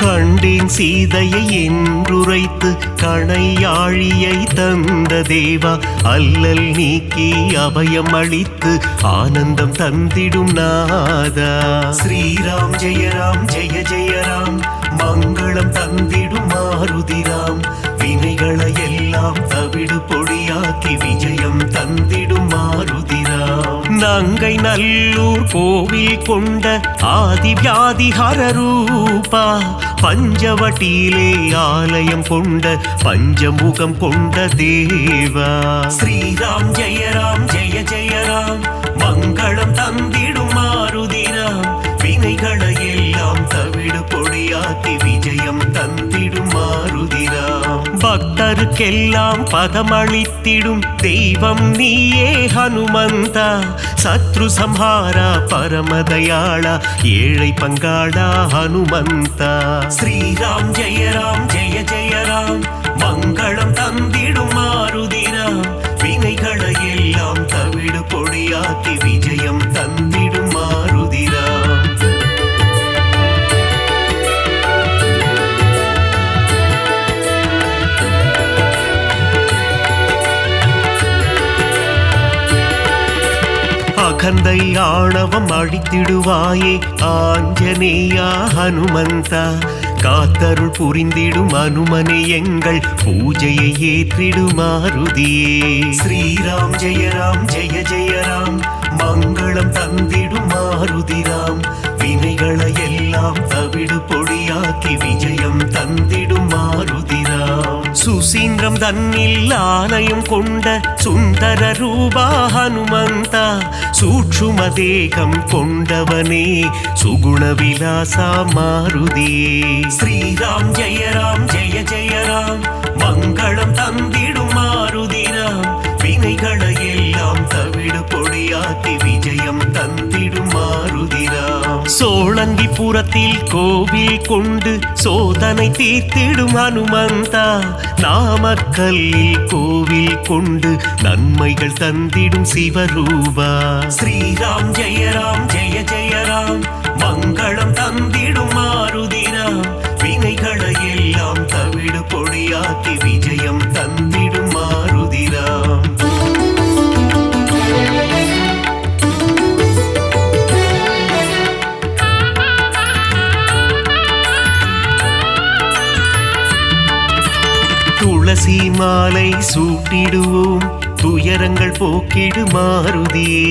கண்டேன் சீதையை என்றுரைத்து கணையாழியை தந்த தேவா. அல்லல் நீக்கி அபயம் அளித்து ஆனந்தம் தந்திடும் நாதா. ஸ்ரீராம் ஜெய ராம் ஜெய ஜெய ராம், மங்களம் தந்திடும் மாருதி ராம். வினைகளை எல்லாம் தவிடு பொடியாக்கி விஜயம் தந்திடும் மாருதி ராம். நங்கை நல்லூர் கோவில் கொண்ட ஆதி வியாதிஹர ரூபா. பஞ்சவட்டியிலே ஆலயம் கொண்ட பஞ்சமுகம் கொண்ட தேவா. ஸ்ரீராம் ஜெய ராம் ஜெய ஜெய ராம், மங்களம் தந்திடும் மாருதி ராம். வினைகளை எல்லாம் தவிடு பொடியாக்கி விஜயம் தந்திடும் மாருதி ராம். பக்தருக்கெல்லாம் பதமளித்திடும் தெய்வம் நீயே ஹனுமந்தா. சத்ரு சம்ஹாரா பரமதயாளா ஏழை பங்காளா ஹனுமந்தா. ஸ்ரீராம் ஜெய ராம் ஜெய ஜெய ராம் மங்களம் தந்திடும் மாருதிராம். வினைகளை எல்லாம் தவிடு பொடியாக்கி விஜயம் தந்திடும் மாருதிராம். அகந்தை ஆணவம் அழித்திடுவாயே ஆஞ்சநேயா ஹனுமந்தா. காத்தருள் புரிந்திடும் அனுமனே எங்கள் பூஜையை ஏற்றிடும் மாருதியே. ஸ்ரீராம் ஜெய ராம் ஜெய ஜெய ராம் மங்களம் தந்திடும் மாருதிராம். வினைகளை எல்லாம் தவிடு பொடியாக்கி விஜயம் தந்திடும் மாருதிராம். சுசீந்திரம் தன்னில் ஆலயம் கொண்ட சுந்தர ரூபா ஹனுமந்தா. சூட்சும தேகம் கொண்டவனே சுகுண விலாசா மாருதியே. ஸ்ரீராம் ஜெய ராம் ஜெய ஜெய ராம் மங்களம் தந்திடும் மாருதிராம். வினைகளை எல்லாம் தவிடு பொடியாக்கி விஜயம் தந்திடும் மாருதிராம். சோழங்கிபுரத்தில் கோவில் கொண்டு சோதனை தீர்த்திடும் ஹனுமந்தா. நாமக்கல்லில் கோவில் கொண்டு நன்மைகள் தந்திடும் சிவரூபா. ஸ்ரீராம் ஜெய ராம் ஜெய ஜெய ராம் மங்களம் தந்திடும் மாருதிராம். வினைகளை எல்லாம் தவிடு பொடியாக்கி விஜயம் தந்திடும் மாருதிராம். துளசி மாலை சூட்டிடுவோம் துயரங்கள் போக்கிடு மாருதியே.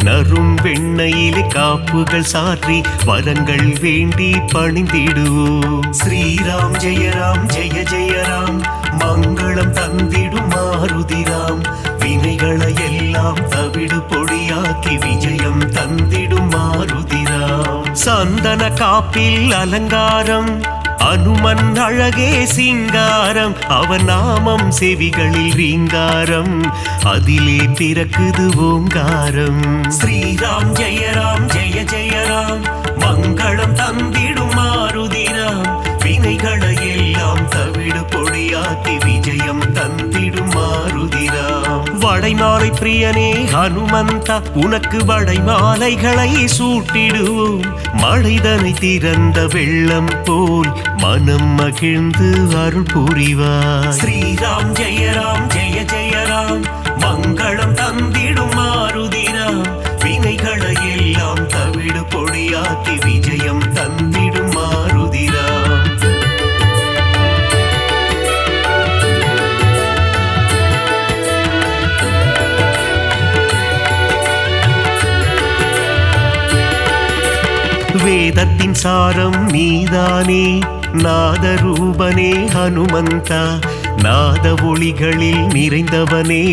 நரும் வெண்ணையிலே காப்புகள் சாற்றி வரங்கள் வேண்டி பணிந்திடுவோம். ஸ்ரீராம் ஜெய ராம் ஜெய ஜெய ராம் மங்களம் தந்திடும் மாருதிராம். வினைகளை எல்லாம் தவிடு பொடியாக்கி விஜயம் தந்திடும் மாருதிராம். சந்தன காப்பில் அலங்காரம் அனுமன் அழகே சிங்காரம். அவன் நாமம் செவிகளில் ரீங்காரம் அதிலே பிறக்குது ஓங்காரம். ஸ்ரீராம் ஜெய ராம் ஜெய ஜெய ராம் மங்களம் தந்திடும் மாருதிராம். வினைகளை எல்லாம் தவிடு பொடியாக்கி விஜயம் தந்திடும் மாருதிராம். வடைமாலை பிரியனே ஹனுமந்தா உனக்கு வடைமாலைகளை சூட்டிடுவோம். மழைதனை திறந்த வெள்ளம் போல் மனம் மகிழ்ந்து அருள் புரிவாய். ஸ்ரீராம் ஜெய ராம் ஜெய ஜெய ராம் மங்களம் தந்திடும் மாருதிராம். வினைகளை எல்லாம் தவிடு பொடியாக்கி விஜயம் தந்திடும் மாருதிராம். வேதத்தின் சாரம் நீதானே நாதரூபனே ஹனுமந்தா. நாத ஒளிகளில் நிறைந்தவனே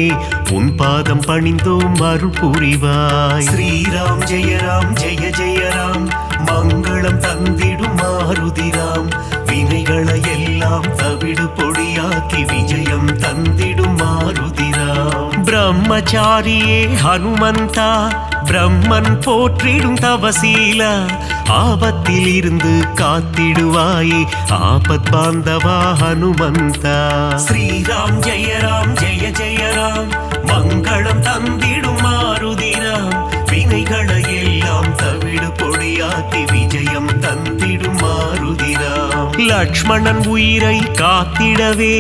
உன் பாதம் பணிந்தோம் அருள் புரிவாய். ஸ்ரீராம் ஜெய ராம் ஜெய ஜெய ராம் மங்களம் தந்திடும் மாருதிராம். வினைகளை எல்லாம் தவிடு பொடியாக்கி விஜயம் தந்திடும் மாருதிராம். பிரம்மச்சாரியே ஹனுமந்தா பிரம்மன் போற்றிடும் தவசீலா. ஆபத்தில் இருந்து காத்திடுவாயே ஆபத் பாந்தவா ஹனுமந்தா. ஸ்ரீராம் ஜெய ராம் ஜெய ஜெய ராம் மங்களம் தந்திடும் மாருதிராம். வினைகளை எல்லாம் தவிடு பொடியாக்கி விஜயம் தந்திடும் மாருதிராம். லக்ஷ்மணன் உயிரை காத்திடவே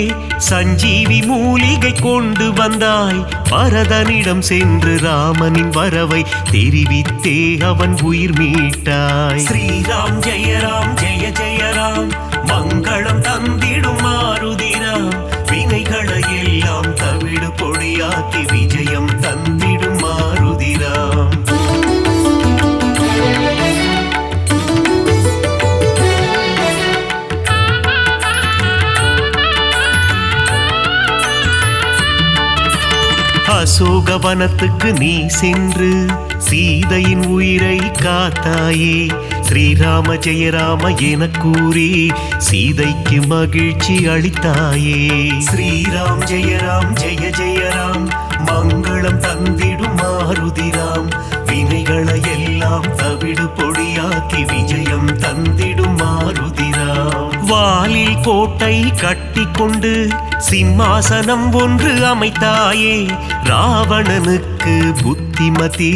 சஞ்சீவி மூலிகை கொண்டு வந்தாய். பரதனிடம் சென்று ராமனின் வரவை தெரிவித்தே அவன் உயிர் மீட்டாய். ஸ்ரீராம் ஜெய ராம் ஜெய ஜெய ராம் மங்களம் தந்திடும் மாருதிராம். வினைகளை எல்லாம் தவிடு பொடியாக்கி விஜயம் தந்திடும் மாருதிராம். அசோகவனத்துக்கு நீ சென்று சீதையின் உயிரை காத்தாயே. ஸ்ரீராம ஜெய ராம என கூறி சீதைக்கு மகிழ்ச்சி அளித்தாயே. ஸ்ரீராம் ஜெய ராம் ஜெய ஜெய ராம் மங்களம் தந்திடும் மாருதிராம் வினைகளை எல்லாம் தவிடு பொடியாக்கி விஜயம் தந்திடும் மாருதிராம். வாலில் கோட்டை கட்டி கொண்டு சிம்மாசனம் ஒன்று அமைத்தாயே. ராவணனுக்கு புத்திமதி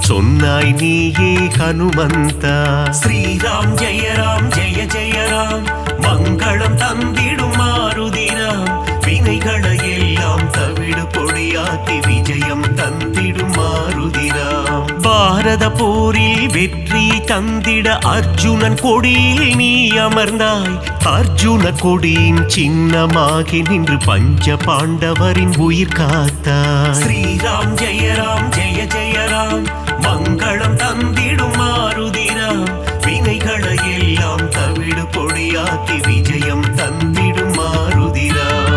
சொன்னாய் நீயே ஹனுமந்தா. ஸ்ரீராம் ஜெய ராம் ஜெய ஜெய ராம் மங்களம் தந்திடும் மாருதிராம் வினைகளை எல்லாம் தவிடு பொடியாக்கி விஜயம் தந்திடும் மாருதிராம். பாரத போரில் வெற்றி தந்திட அர்ஜுனன் கொடியில் நீ அமர்ந்தாய். அர்ஜுன கொடியின் சின்னமாகி நின்று பஞ்ச பாண்டவரின் உயிர் காத்தாய். ஸ்ரீராம் ஜெய ராம் ஜெய ஜெய ராம் மங்களம் தந்திடும் மாருதிராம் வினைகளை எல்லாம் தவிடு பொடியாக்கி விஜயம் தந்திடும் மாருதிராம்.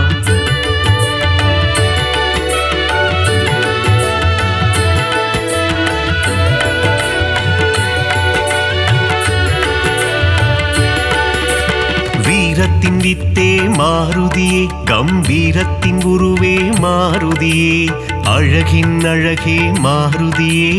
வீரத்தின் வித்தே மாருதியே கம்பீரத்தின் உருவே மாருதியே அழகின் அழகே மாருதியே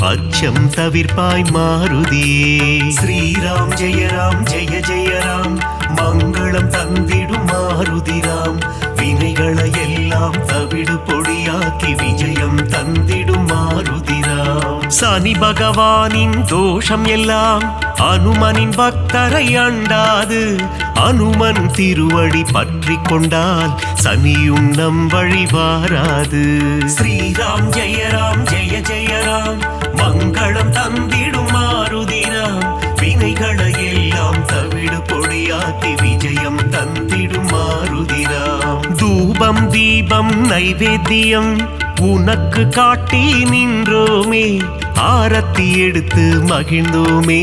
அச்சம் தவிர்ப்பாய் மாருதியே. ஸ்ரீராம் ஜெய ராம் ஜெய ஜெய ராம் மங்களம் தந்திடும் மாருதிராம் வினைகளை எல்லாம் தவிடு பொடியாக்கி விஜயம் தந்திடும் மாருதிராம். சனி பகவானின் தோஷம் எல்லாம் அனுமனின் பக்தரை அண்டாது. அனுமன் திருவடி பற்றி கொண்டால் சனியும் நம் வழி வாராது. ஸ்ரீராம் ஜெய ராம் ஜெய ஜெய ராம் மங்களம் தந்திடும் மாருதிராம் வினைகளை எல்லாம் தவிடு பொடியாக்கி விஜயம் தந்திடும் மாருதிராம். தூபம் தீபம் நைவேத்தியம் உனக்கு காட்டி நின்றோமே. ஆரத்தி எடுத்து மகிழ்ந்தோமே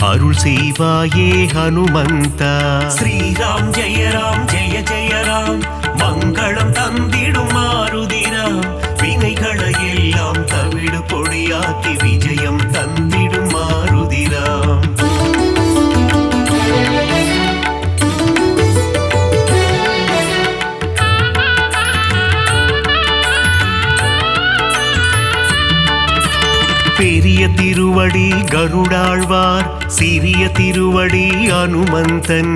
அருள் செய்வாயே ஹனுமந்தா. ஸ்ரீராம் ஜெய ராம் ஜெய ஜெய ராம் மங்களம் தந்திடும் மாருதிராம் வினைகளை எல்லாம் தவிடு பொடியாக்கி விஜயம் தந்திடும் மாருதிராம். பெரிய திருவடி கருடாழ்வார் சிறிய திருவடி அனுமந்தன்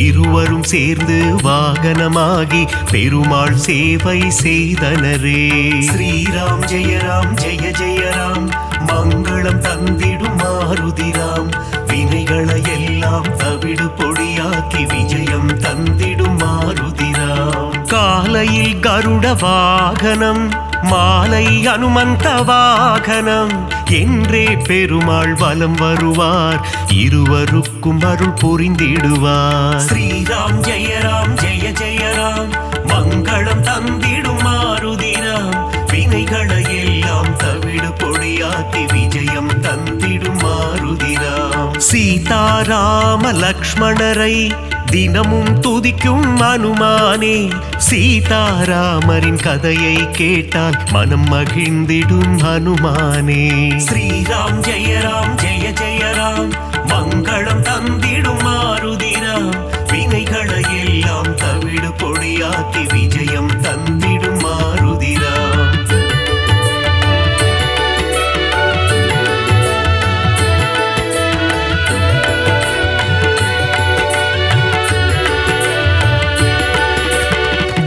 இருவரும் சேர்ந்து வாகனமாகி பெருமாள் சேவை செய்தனரே. ஸ்ரீராம் ஜெய ராம் ஜெய ஜெய ராம் மங்களம் தந்திடும் மாருதிராம் வினைகளை எல்லாம் தவிடு பொடியாக்கி விஜயம் தந்திடும் மாருதிராம். காலையில் கருட வாகனம் மாலை அனுமந்த வாகனம் என்றே பெருமாள் வலம் வருவார் இருவருக்கும் அருள் புரிந்திடுவார். ஸ்ரீராம் ஜெய ராம் ஜெய ஜெய ராம் மங்களம் தந்திடும் மாருதிராம் வினைகளை எல்லாம் தவிடு பொடியாக்கி விஜயம் தந்திடும் மாருதிராம். சீதாராம லக்ஷ்மணரை தினமும் துதிக்கும் அனுமானே. சீதாராமரின் கதையை கேட்டால் மனம் மகிழ்ந்திடும் ஹனுமானே. ஸ்ரீராம் ஜெய ராம் ஜெய ஜெய ராம் மங்களம் தந்திடும் மாருதிராம் வினைகளை எல்லாம் தவிடு பொடியாக்கி விஜயம் தந்திடும் மாருதிராம்.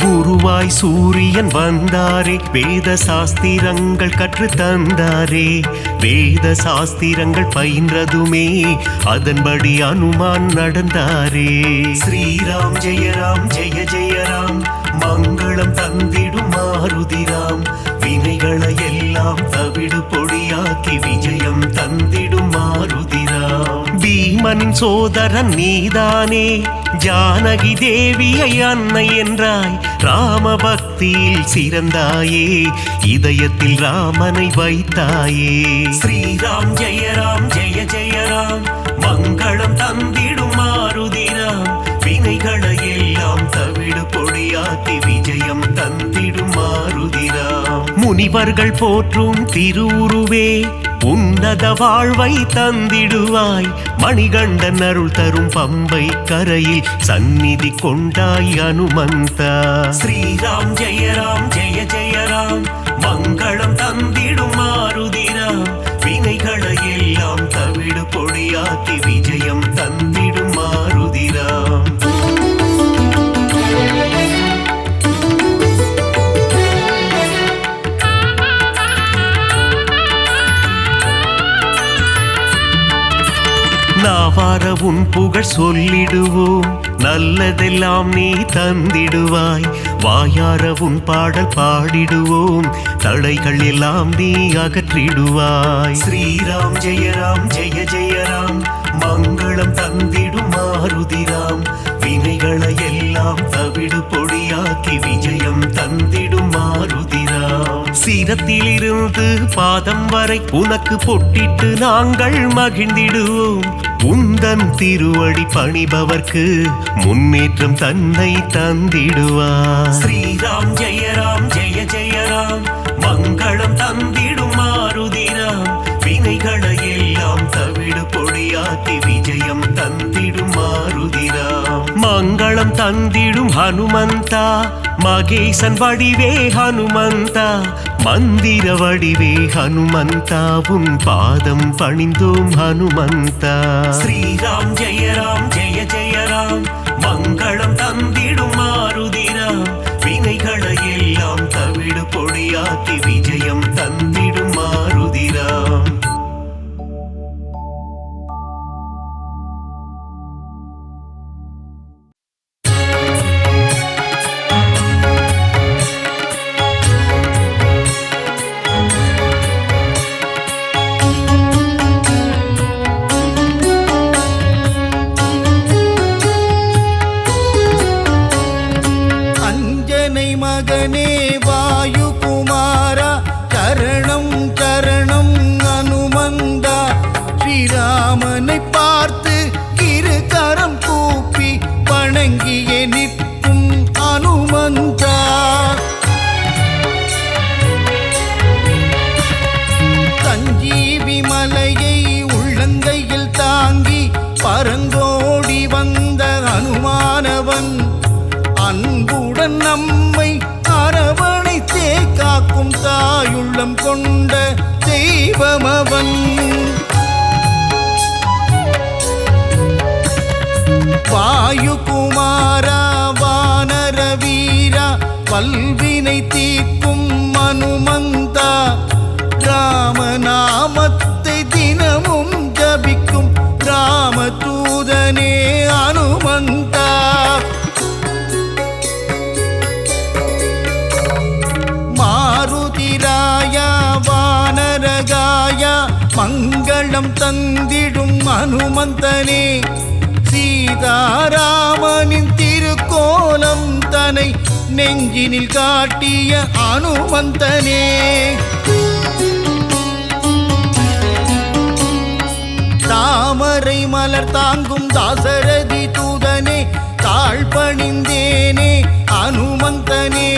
குருவாய் சூரியன் வந்தாரே வேத சாஸ்திரங்கள் கற்று தந்தாரே. வேத சாஸ்திரங்கள் பயின்றதுமே அதன்படி அனுமான் நடந்தாரே. ஸ்ரீராம் ஜெய ராம் ஜெய ஜெய ராம் மங்களம் தந்திடும் மாருதிராம் வினைகளை எல்லாம் தவிடு பொடியாக்கி விஜயம் தந்திடும் மாருதிராம். பீமனின் சோதரன் நீதானே ஜானகி தேவியை அன்னை என்றாய். ராம பக்தியில் சிறந்தாயே இதயத்தில் ராமனை வைத்தாயே. ஸ்ரீராம் ஜெய ராம் ஜெய ஜெய ராம் மங்களம் தந்திடும் மாருதிராம் வினைகளை எல்லாம் தவிடு பொடியாக்கி விஜயம் தந்திடும் மாருதிராம். முனிவர்கள் போற்றும் திருவுருவே உன்னத வாழ்வை தந்திடுவாய். மணிகண்டன் அருள் தரும் பம்பை கரையில் சந்நிதி கொண்டாய் அனுமந்தா. ஸ்ரீராம் ஜெயராம் ஜெய ஜெயராம், மங்களம் தந்திடும் மாருதிராம். வினைகளை எல்லாம் தவிடு பொடியாக்கி விஜயம் தந்திடும் மாருதிராம். நாவார உன் புகழ் சொல்லிடுவோம், நல்லதெல்லாம் நீ தந்திடுவாய். வாயார உன் பாடல் பாடிடுவோம், தடைகள் எல்லாம் நீ அகற்றிடுவாய். ஸ்ரீராம் ஜெயராம் ஜெய ஜெயராம், மங்களம் தந்திடும் மாருதிராம். வினைகளை எல்லாம் தவிடு பொடியாக்கி விஜயம் தந்திடும் மாருதிராம். சீரத்திலிருந்து பாதம் வரை உனக்கு பொட்டிட்டு நாங்கள் மகிழ்ந்திடுவோம். உந்தன் திருவடி பணிபவர்க்கு முன்னேற்றம் தன்னை தந்திடுவார். ஸ்ரீராம் ஜெயராம் ஜெய ஜெயராம், மங்களம் தந்திடும் மாருதிராம். வினைகளை எல்லாம் தவிடு பொடியாக்கி விஜயம் தந்திடும் மாருதிராம். மங்களம் தந்திடும் ஹனுமந்தா, மகேசன் வடிவே ஹனுமந்தா. மந்திர வடிவே ஹனுமந்தா, உன் பாதம் பணிந்தோம் ஹனுமந்தா. ஸ்ரீராம் ஜெயராம் ஜெய ஜெயராம், மங்களம் தந்திடும் மாருதிராம். வினைகளை எல்லாம் தவிடு பொடியாக்கி விஜயம் தந்திடும் மாருதிராம். மகனே வாயுகுமாரா, சரணம் சரணம் அனுமந்தா. ஸ்ரீராமனை பார்த்து இரு கரம் கூப்பி வணங்கியே நிற்கும் அனுமந்தா. சஞ்சீவி மலையை உள்ளங்கையில் தாங்கி பரங்கோடி வந்த அனுமானவன், அன்புடன் நம்மை அரவணைத்தே காக்கும் தாயுள்ளம் கொண்ட தெய்வமவன். வாயுகுமாரா வானர வீரா, வல்வினை தீர்க்கும் அனுமந்தா. ராமநாமத்தை தினமும் ஜபிக்கும் ராமதூதனே அனுமந்தா. மாருதிராயா வானரகாயா, மங்களம் தந்திடும் அனுமந்தனே. சீதாராமனின் திருக்கோலம் தனை நெஞ்சினில் காட்டிய அனுமந்தனே. தாமரை மலர் தாங்கும் தாசரதி தூதனே, தாழ்பணிந்தேனே அனுமந்தனே.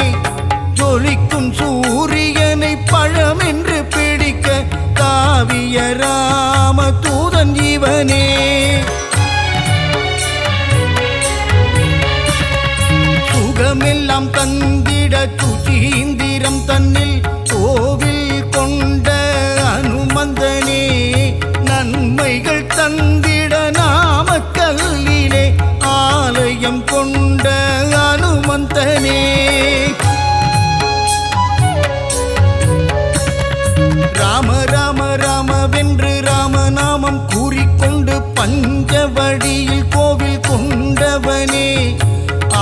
ஜொலிக்கும் சூரியனை பழமென்று பிடிக்க தாவிய ராம தூதன் இவனே. சுகமெல்லாம் தந்திட சுசீந்திரம் தன்னில் கோவில் கொண்ட அனுமந்தனே. நன்மைகள் தந்திட நாமக்கல்லிலே ஆலயம் கொண்ட அனுமந்தனே. ராம ராம ராமவென்று ராமநாமம் கூறிக்கொண்டு பஞ்சவடியில் கோவில் கொண்டவனே.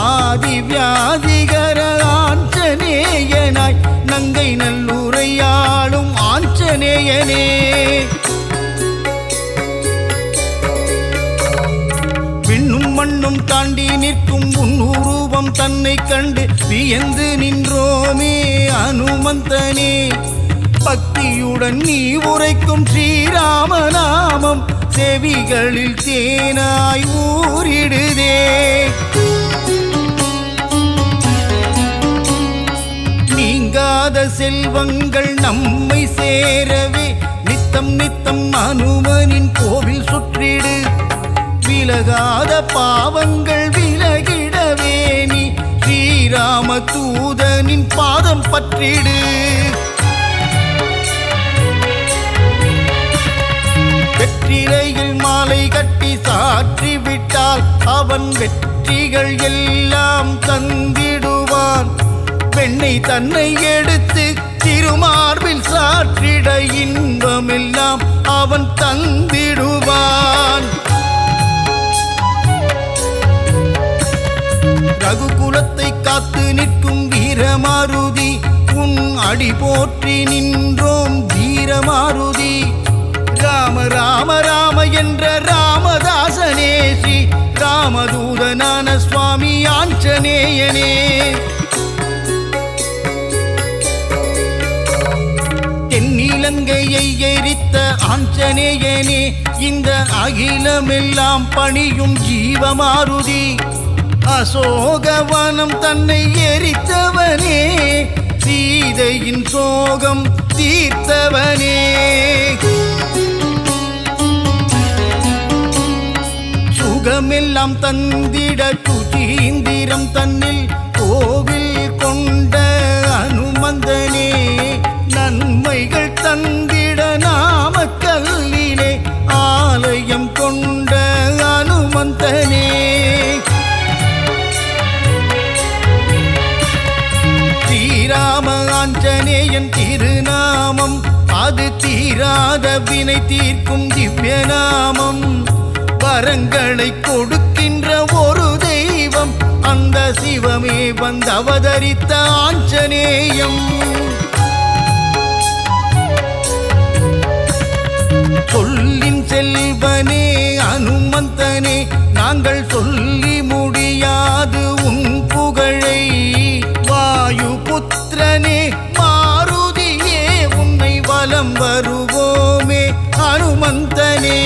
ஆதி வியாதிகர ஆஞ்சநேயனாய் நங்கை நல்லூரையாளும் ஆஞ்சநேயனே. விண்ணும் மண்ணும் தாண்டி நிற்கும் உன்னுருவம் தன்னை கண்டு வியந்து நின்றோமே அனுமந்தனே. பக்தியுடன் நீ உரைக்கும் ஸ்ரீராமநாமம் செவிகளில் தேனாய் ஊறிடுதே. நீங்காத செல்வங்கள் நம்மை சேரவே நித்த நித்தம் நித்தம் அனுமனின் கோவில் சுற்றிடு விலகாத பாவங்கள் விலகிடவே நீ ஸ்ரீராம தூதனின் பாதம் பற்றிடு வெற்றிலையில் மாலை கட்டி சாற்றி விட்டால் அவன் வெற்றிகள் எல்லாம் தந்திடுவான் பெண்ணை தன்னை எடுத்து திருமார்பில் சாற்றிட இன்பமெல்லாம் அவன் தந்திடுவான் ரகுகுலத்தை காத்து நிற்கும் வீரமாருதி உன் அடி போற்றி நின்றோம் வீரமாருதி ராம ராம ராம என்ற ராமதாசனே ஸ்ரீ ராமதூதனான சுவாமி ஆஞ்சநேயனே தென்னிலங்கையை எரித்த ஆஞ்சநேயனே இந்த அகிலமெல்லாம் பணியும் ஜீவமாருதி அசோகவனம் தன்னை எரித்தவனே சீதையின் சோகம் தீர்த்தவனே சுகமெல்லாம் தந்திட சுதீந்திரம் தன்னில் கோவில் கொண்ட அனுமந்தனே நன்மைகள் தந்திட நாமக்கல்லிலே ஆலயம் கொண்ட அனுமந்தனே ஸ்ரீராம ஆஞ்சநேயன் திருநாமம் அது தீராத வினை தீர்க்கும் திவ்ய நாமம் வரங்களை கொடுக்கின்ற ஒரு தெய்வம் அந்த சிவமே வந்து அவதரித்த ஆஞ்சநேயம் சொல்லின் செல்வனே அனுமந்தனே நாங்கள் சொல்லி முடியாது உன் புகழை வாயு புத்திரனே மாருதியே உன்னை வலம் வருவோமே அனுமந்தனே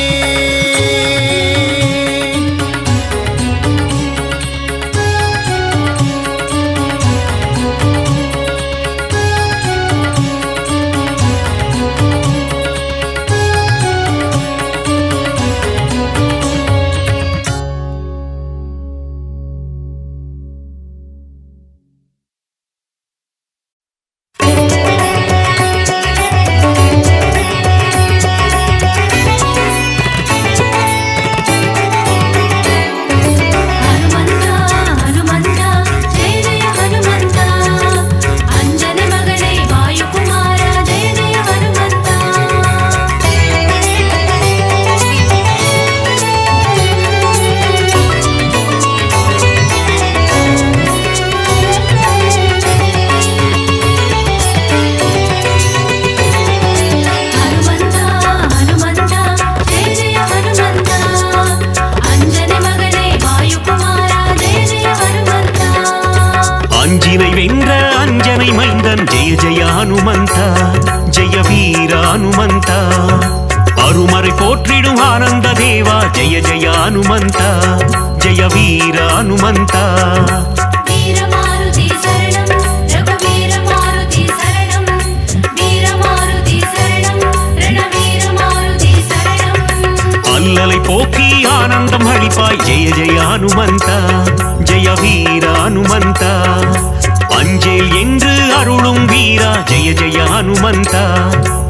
ஹனுமந்தா ஜெய வீர ஹனுமந்தா அருமறை போற்றிடும் ஆனந்த தேவா ஜெய ஜெய ஹனுமந்தா ஜெய வீர ஹனுமந்தா அல்லலை போக்கி ஆனந்தம் அளிப்பாய் ஜெய ஜெய ஹனுமந்தா ஜெய வீர ஹனுமந்தா அஞ்சேல் என்று அருளும் வீரா ஜெய ஜெய ஹனுமந்தா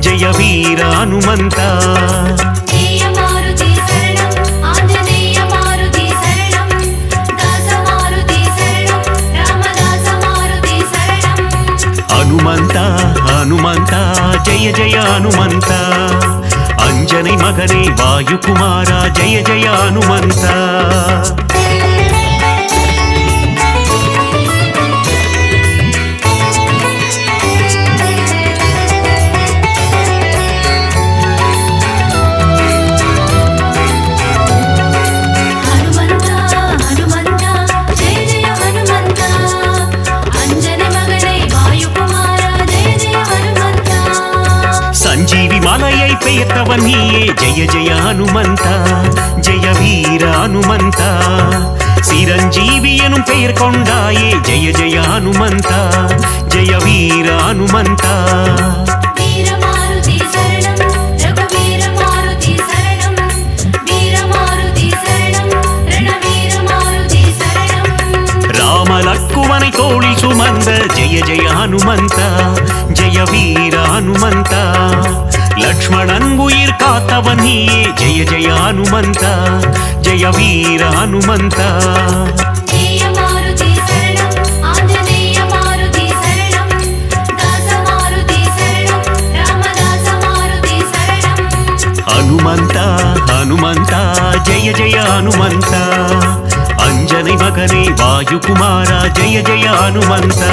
ஜெய வீர ஹனுமந்தா ஹனுமந்தா ஹனுமந்தா ஜெய ஜெய ஹனுமந்தா அஞ்சனை மகனே வாயுகுமாரா ஜெய ஜெய ஹனுமந்தா சஞ்சீவி மலையை பெயர்த்தவன் நீயே ஜெய ஜெய ஹனுமந்தா ஜெய வீர ஹனுமந்தா சிரஞ்சீவி எனும் பெயர் கொண்டாயே ஜெய ஜெய ஹனுமந்தா ஜெய வீர ஹனுமந்தா வீர மாருதி சரணம் ராமனை தோளில் சுமந்த ஜெய ஜெய ஹனுமந்தா ஜெய வீர ஹனுமந்தா லக்ஷ்மணன் உயிர் காத்தவன் நீயே ஜெய ஜெய ஹனுமந்தா ஜெய வீர ஹனுமந்தா ஜெய மாருதி சரணம் ஆஞ்சநேய மாருதி சரணம் தாச மாருதி சரணம் ராமதாச மாருதி சரணம் ஹனுமந்தா ஹனுமந்தா ஜெய ஜெய ஹனுமந்தா அஞ்சனை மகனே வாயுகுமாரா ஜெய ஜெய ஹனுமந்தா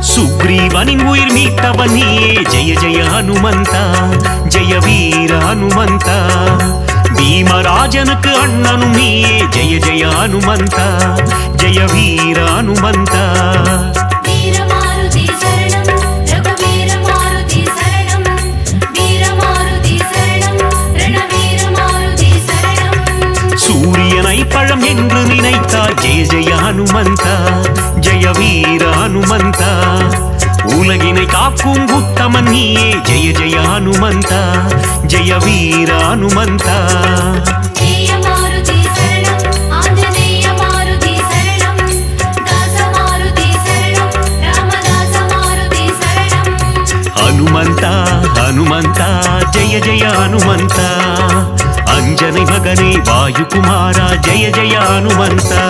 சுக்ரீவனின் உயிர் மீட்டவன் நீயே ஜெய ஜெய ஹனுமந்தா ஜெய வீர ஹனுமந்தா பீமராஜனுக்கு அண்ணனும் நீயே ஜெய ஜெய ஹனுமந்தா ஜெய வீர ஹனுமந்தா வீர மாருதி சரணம் ரகுவீர மாருதி சரணம் வீர மாருதி சரணம் ரணவீர மாருதி சரணம் சூரியனை பழம் என்று நினைத்தால் ஜெய ஜெய ஹனுமந்தா ஜெய வீர ஹனுமந்தா உலகினை காக்கும் உத்தமன் நீயே ஜெய ஜெய ஹனுமந்தா ஜெய வீர ஹனுமந்தா ஜெய மாருதி சரணம் ஆஞ்சநேய மாருதி சரணம் தாச மாருதி சரணம் ராமதாச மாருதி சரணம் ஹனுமந்தா ஹனுமந்தா ஜெய ஜெய ஹனுமந்தா அஞ்சனை மகனே வாயுகுமாரா ஜெய ஜெய ஹனுமந்தா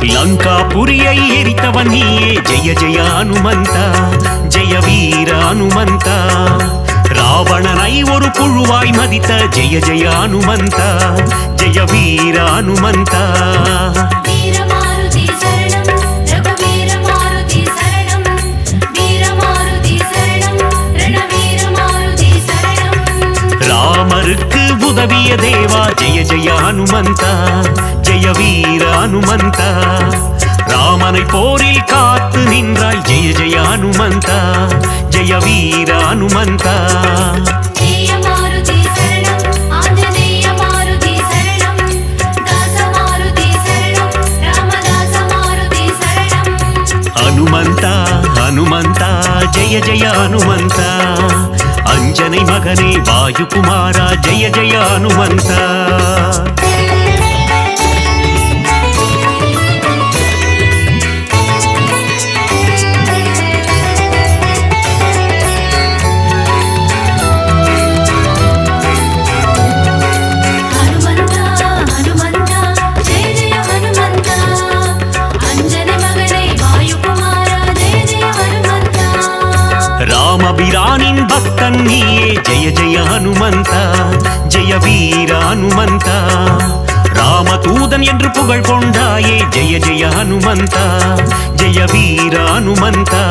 லங்காபுரியை எரித்தவன் நீயே ஜெய ஜெய ஹனுமந்தா ஜெய வீர ஹனுமந்தா ராவணனை ஒரு புழுவாய் மதித்த ஜெய ஜெய ஹனுமந்தா ஜெய வீர ஹனுமந்தா வீர மாருதி சரணம் ரகுவீர மாருதி சரணம் வீர மாருதி சரணம் ரணவீர மாருதி சரணம் ராமருக்கு உதவிய தேவா ஜெய ஜெய ஹனுமந்தா ஜெய வீர ஹனுமந்தா ராமனை போரில் காத்து நின்றாய் ஜெய ஜெய ஹனுமந்தா ஜெய வீர ஹனுமந்தா ஜெய மாருதி சரணம் ஆஞ்சநேய மாருதி சரணம் தாச மாருதி சரணம் ராமதாச மாருதி சரணம் ஹனுமந்தா ஹனுமந்தா ஜெய ஜெய ஹனுமந்தா அஞ்சனை மகனே வாயுகுமாரா ஜெய ஜெய ஹனுமந்தா ராமபிரானின் பக்தன் நீயே ஜெய ஜெய ஹனுமந்தா ஜெய வீர ஹனுமந்தா ராமதூதன் என்று புகழ் கொண்டாயே ஜெய ஜெய ஹனுமந்தா ஜெய வீர ஹனுமந்தா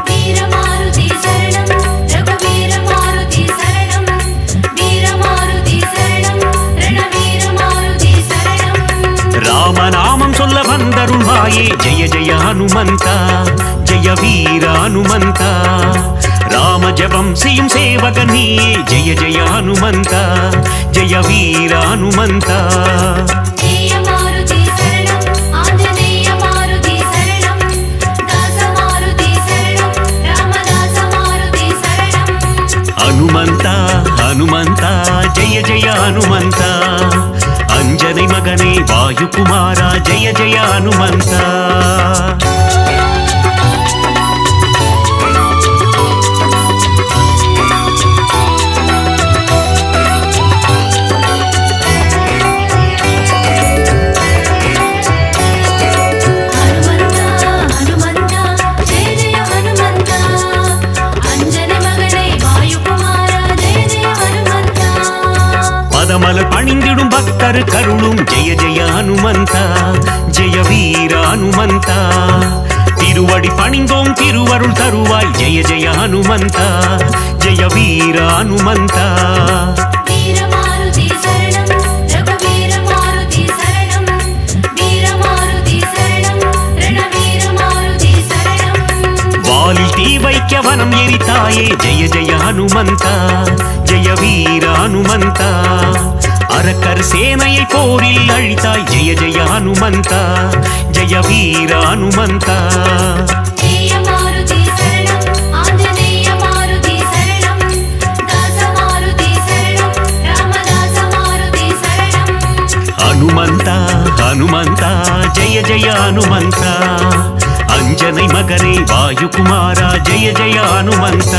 வீர மாருதி சரணம் ரகுவீர மாருதி சரணம் வீர மாருதி சரணம் ரணவீர மாருதி சரணம் ராமநாமம் சொல்ல வந்தருள்வாயே ஜெய ஜெய ஹனுமந்தா ஜெய வீர ஹனுமந்தா ராம ஜபம் செய்யும் சேவகன் நீயே ஜெய ஜெய ஹனுமந்தா ஜெய வீர ஹனுமந்தா ஜெய மாருதி சரணம் ஆஞ்சநேய மாருதி சரணம் தாச மாருதி சரணம் ராமதாச மாருதி சரணம் ஹனுமந்தா ஹனுமந்தா ஜெய ஜெய ஹனுமந்தா அஞ்சனை மகனே வாயுகுமாரா ஜெய ஜெய ஹனுமந்தா பதமலர் பணிந்திடும் பக்தரு கரு காத்தருளும் ஜெய ஜெய ஹனுமந்த ஜெய வீர ஹனுமந்த திருவடி பணிந்தோம் திருவருள் தருவாய் ஜெய ஜெய ஹனுமந்த ஜெய வீர ஹனுமந்த வீர மாருதி சரணம் ரகுவீர மாருதி சரணம் வீர மாருதி சரணம் ரணவீர மாருதி சரணம் வாலில் தீ வைக்க வனம் எரித்தாயே ஜெய ஜெய ஹனுமந்த ஜெய வீர ஹனுமந்த அரக்கர் சேனையை போரில் அழித்தாய் ஜெய ஜெய ஹனுமந்த ஜெய வீர ஹனுமந்த ஜெய மாருதி சரணம் ஆஞ்சநேய மாருதி சரணம் தாச மாருதி சரணம் ராமதாச மாருதி சரணம் ஹனுமந்த ஹனுமந்த ஜெய ஜெய ஹனுமந்த அஞ்சனை மகனே வாயுகுமாரா ஜெய ஜெய ஹனுமந்த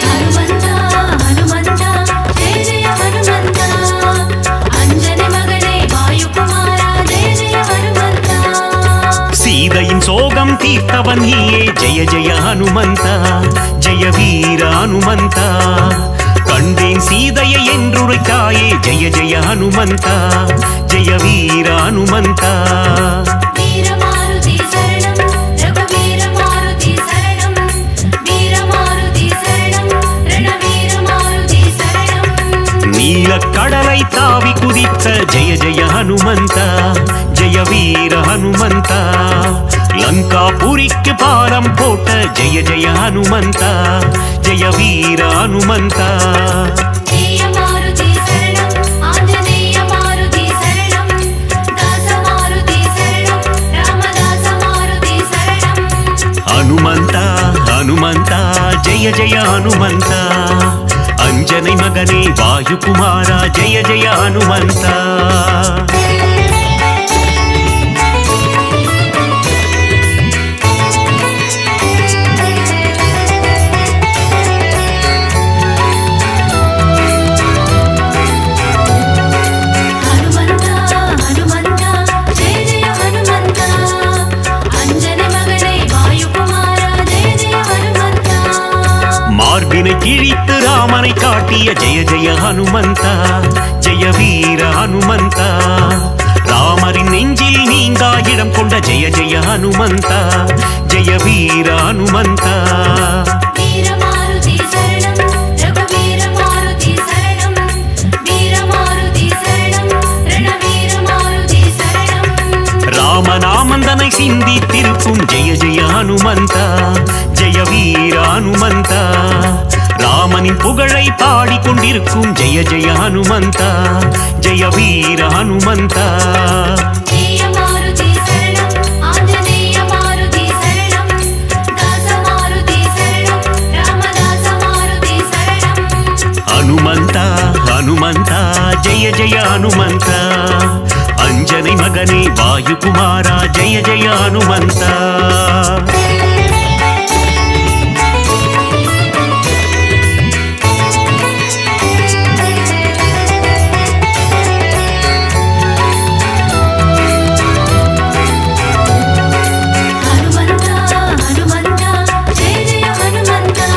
ஹனுமந்தா ஹனுமந்தா ஜெய ஜெய ஹனுமந்தா அஞ்சனை மகனே வாயுகுமாரா ஜெய ஜெய ஹனுமந்தா சீதையின் சோகம் தீர்த்தவன் நீயே ஜெய ஜெய ஹனுமந்த ஜெய வீர ஹனுமந்த கண்டேன் சீதையை என்றுரைத்தாயே ஜெய ஜெய ஹனுமந்த ஜெய வீர ஹனுமந்த வீர மாருதி சரணம் ரகுவீர மாருதி சரணம் வீர மாருதி சரணம் ரணவீர மாருதி சரணம் நீலக் கடலை தாவி குதித்த ஜெய ஜெய ஹனுமந்த ஜெய வீர ஹனுமந்த லங்காபுரிக்கு பாலம் போட்ட ஜெய ஜெய ஹனுமந்த ஜெய வீர ஹனுமந்த ஜெய மாருதி சரணம் ஆஞ்சநேய மாருதி சரணம் தாச மாருதி சரணம் ராமதாச மாருதி சரணம் ஹனுமந்த ஹனுமந்த ஜெய ஜெய ஹனுமந்த அஞ்சனை மகனே வாயுகுமாரா ஜெய ஜெய ஹனுமந்த ஹனுமந்தா ஹனுமந்தா ஜெய ஜெய ஹனுமந்தா அஞ்சனை மகனே வாயுகுமாரா ஜெய ஜெய ஹனுமந்தா மார்பினை கிழித்து ராமனை காட்டிய ஜெய ஜெய ஹனுமந்த ஜெய வீர ஹனுமந்த ராமரின் நெஞ்சில் நீங்கா இடம் கொண்ட ஜெய ஜெய ஹனுமந்த ஜெய வீர ஹனுமந்த வீர மாருதி சரணம் ரகுவீர மாருதி சரணம் வீர மாருதி சரணம் ரணவீர மாருதி சரணம் ராமநாமந்தனை சிந்தி திருப்பும் ஜெய ஜெய ஹனுமந்த ஜெய வீர ஹனுமந்த ராமனின் புகழை பாடிக்கொண்டிருக்கும் ஜெய ஜெய ஹனுமந்த ஜெய வீர ஹனுமந்த ஜெய மாருதி சரணம் ஆஞ்சநேய மாருதி சரணம் தாச மாருதி சரணம் ராமதாச மாருதி சரணம் ஹனுமந்த ஹனுமந்த ஜெய ஜெய ஹனுமந்த அஞ்சனை மகனே வாயுகுமாரா ஜெய ஜெய ஹனுமந்த ஹனுமந்தா ஹனுமந்தா ஜெய ஜெய ஹனுமந்தா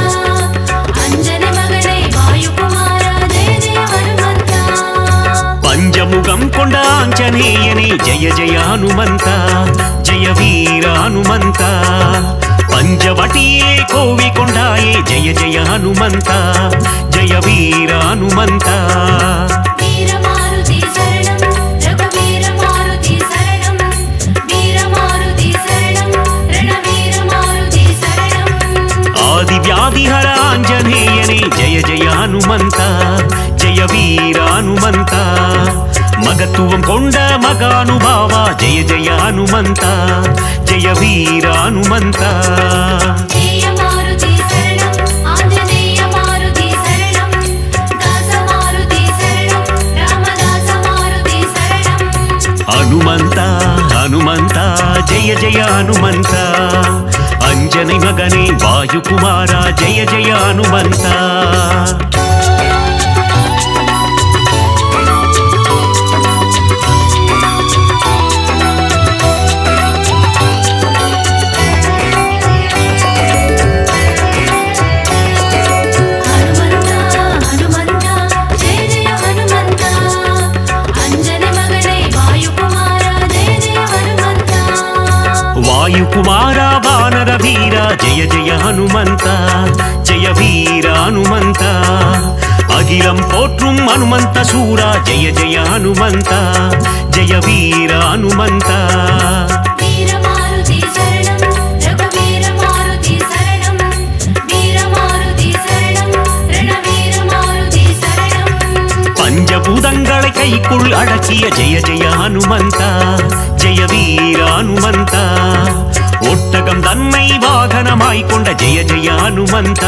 அஞ்சனை மகனே வாயுகுமாரா ஜெய ஜெய ஹனுமந்தா பஞ்சமுகம் கொண்ட ஆஞ்சநேயனே ஜெய ஜெய ஹனுமந்த ஜெய வீர ஹனுமந்த பஞ்சவட்டியே கோவி கொண்டாயே ஜெய ஜெய ஹனுமந்த ஜெய வீர ஹனுமந்த வீர மாருதி சரணம் ரகுவீர மாருதி சரணம் வீர மாருதி சரணம் ரணவீர மாருதி சரணம் ஆதி வியாதிஹர ஆஞ்சநேயனே ஜெய ஜெய ஹனுமந்த ஜெய வீர ஹனுமந்த மகத்துவம் கொண்ட மகானுபாவா ஜெய ஜெய ஹனுமந்த ஜெய வீர ஹனுமந்த ஜெய மாருதி சரணம் ஆஞ்சநேய மாருதி சரணம் தாச மாருதி சரணம் ராமதாச மாருதி சரணம் ஹனுமந்த ஹனுமந்த ஜெய ஜெய ஹனுமந்த அஞ்சனை மகனே வாயுகுமாரா ஜெய ஜெய ஹனுமந்த ವಾಯುಕುಮಾರ ವಾನರ ವೀರ ಜಯ ಜಯ ಹನುಮಂತ ಜಯ ವೀರ ಹನುಮಂತ அகிலம் போற்றும் ஹனுமந்த சூரா ஜெய ஜெய ஹனுமந்த ஜெய வீர ஹனுமந்த வீர மாருதி சரணம் ரகுவீர மாருதி சரணம் வீர மாருதி சரணம் ரணவீர மாருதி சரணம் பஞ்சபூதங்களை கைக்குள் அடக்கிய ஜெய ஜெய ஹனுமந்த ஜெய வீர ஹனுமந்த ஒட்டகம் தன்னை வாகனமாய் கொண்ட ஜெய ஜெய ஹனுமந்த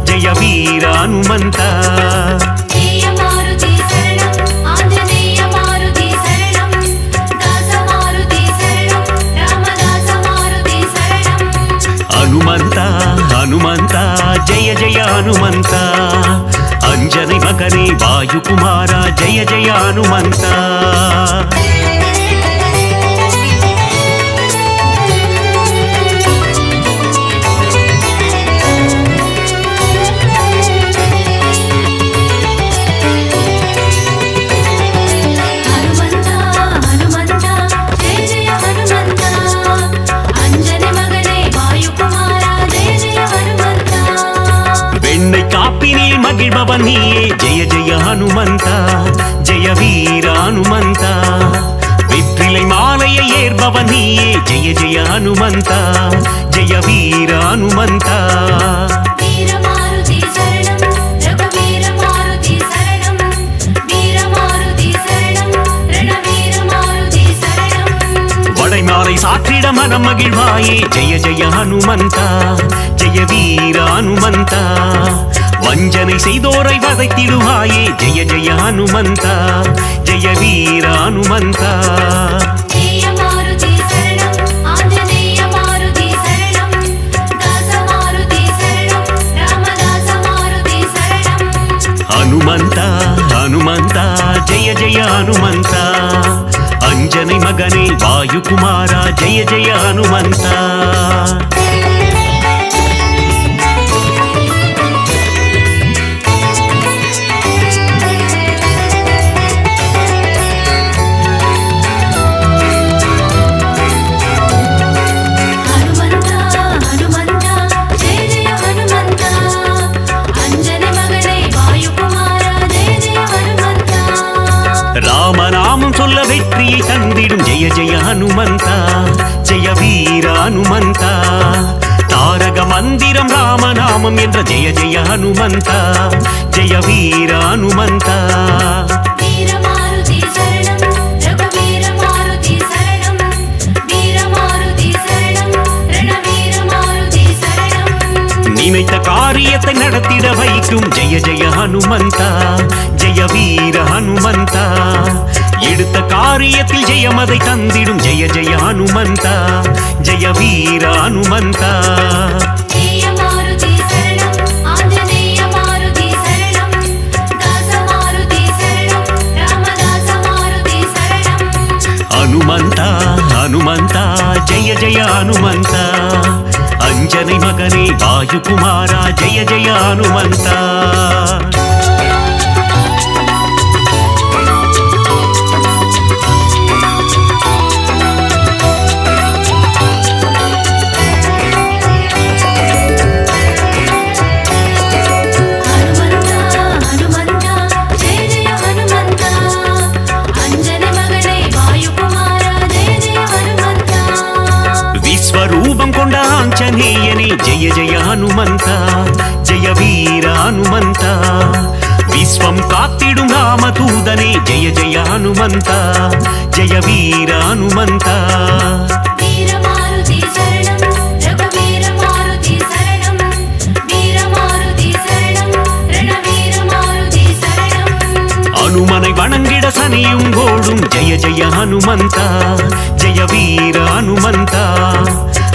ஜெய வீர ஹனுமந்த ஜெய மாருதி சரணம் ஆஞ்சநேய மாருதி சரணம் தாச மாருதி சரணம் ராமதாச மாருதி சரணம் ஹனுமந்த ஹனுமந்த ஜெய ஜெய ஹனுமந்த அஞ்சனை மகனே வாயுகுமார ஜெய ஜெய ஹனுமந்த மகிழ்பவன் நீயே ஜெய ஜெய ஹனுமந்த ஜெய வீர ஹனுமந்த வெற்றிலை மாலையை ஏற்பவன் நீயே ஜெய ஜெய ஹனுமந்த ஜெய வீர ஹனுமந்த வீர மாருதி சரணம் ரகுவீர மாருதி சரணம் வீர மாருதி சரணம் ரணவீர மாருதி சரணம் வடைமாலை சாற்றிட மனம் மகிழ்வாயே ஜெய ஜெய ஹனுமந்த ஜெய வீர ஹனுமந்த வஞ்சனை செய்தோரை வதைத்திடுவாயே ஜெய ஜெய ஹனுமந்த ஜெய வீர ஹனுமந்த ஜெய மாருதி சரணம் ஆஞ்சநேய மாருதி சரணம் தாச மாருதி சரணம் ராமதாச மாருதி சரணம் ஹனுமந்த ஹனுமந்த ஜெய ஜெய ஹனுமந்த அஞ்சனை மகனே வாயுகுமார ஜெய ஜெய ஹனுமந்த ராமநாமம் சொல்ல வெற்றியை தந்திடும் ஜெய ஜெய ஹனுமந்த ஜெய வீர ஹனுமந்த தாரக மந்திரம் ராமநாமம் என்ற ஜெய ஜெய ஹனுமந்த ஜெய வீர ஹனுமந்த வீர மாருதி சரணம் ரகுவீர மாருதி சரணம் வீர மாருதி சரணம் ரணவீர மாருதி சரணம் நினைத்த காரியத்தை நடத்திட வைக்கும் ஜெய ஜெய ஹனுமந்த ஜெய வீர ஹனுமந்த எடுத்த காரியத்தில் ஜெயமதை தந்திடும் ஜெய ஜெய ஹனுமந்த ஜெய வீர ஹனுமந்த ஜெய மாருதி சரணம் ஆஞ்சநேய மாருதி சரணம் தாச மாருதி சரணம் ராமதாச மாருதி சரணம் ஹனுமந்த ஹனுமந்த ஜெய ஜெய ஹனுமந்த அஞ்சனை மகனே வாயுகுமார ஜெய ஜெய ஹனுமந்த விஸ்வரூபம் கொண்ட ஆஞ்சநேயனே ஜெய ஜெய ஹனுமந்த ஜெய வீர ஹனுமந்த விஸ்வம் காத்திடும் ராமதூதனே ஜெய ஜெய ஹனுமந்த ஜெய வீர ஹனுமந்த வீர மாருதி சரணம் ரகுவீர மாருதி சரணம் வீர மாருதி சரணம் ரணவீர மாருதி சரணம் அனுமனை வணங்கிட சனியும் கோடும் ஜெய ஜெய ஹனுமந்த ஜெய வீர ஹனுமந்த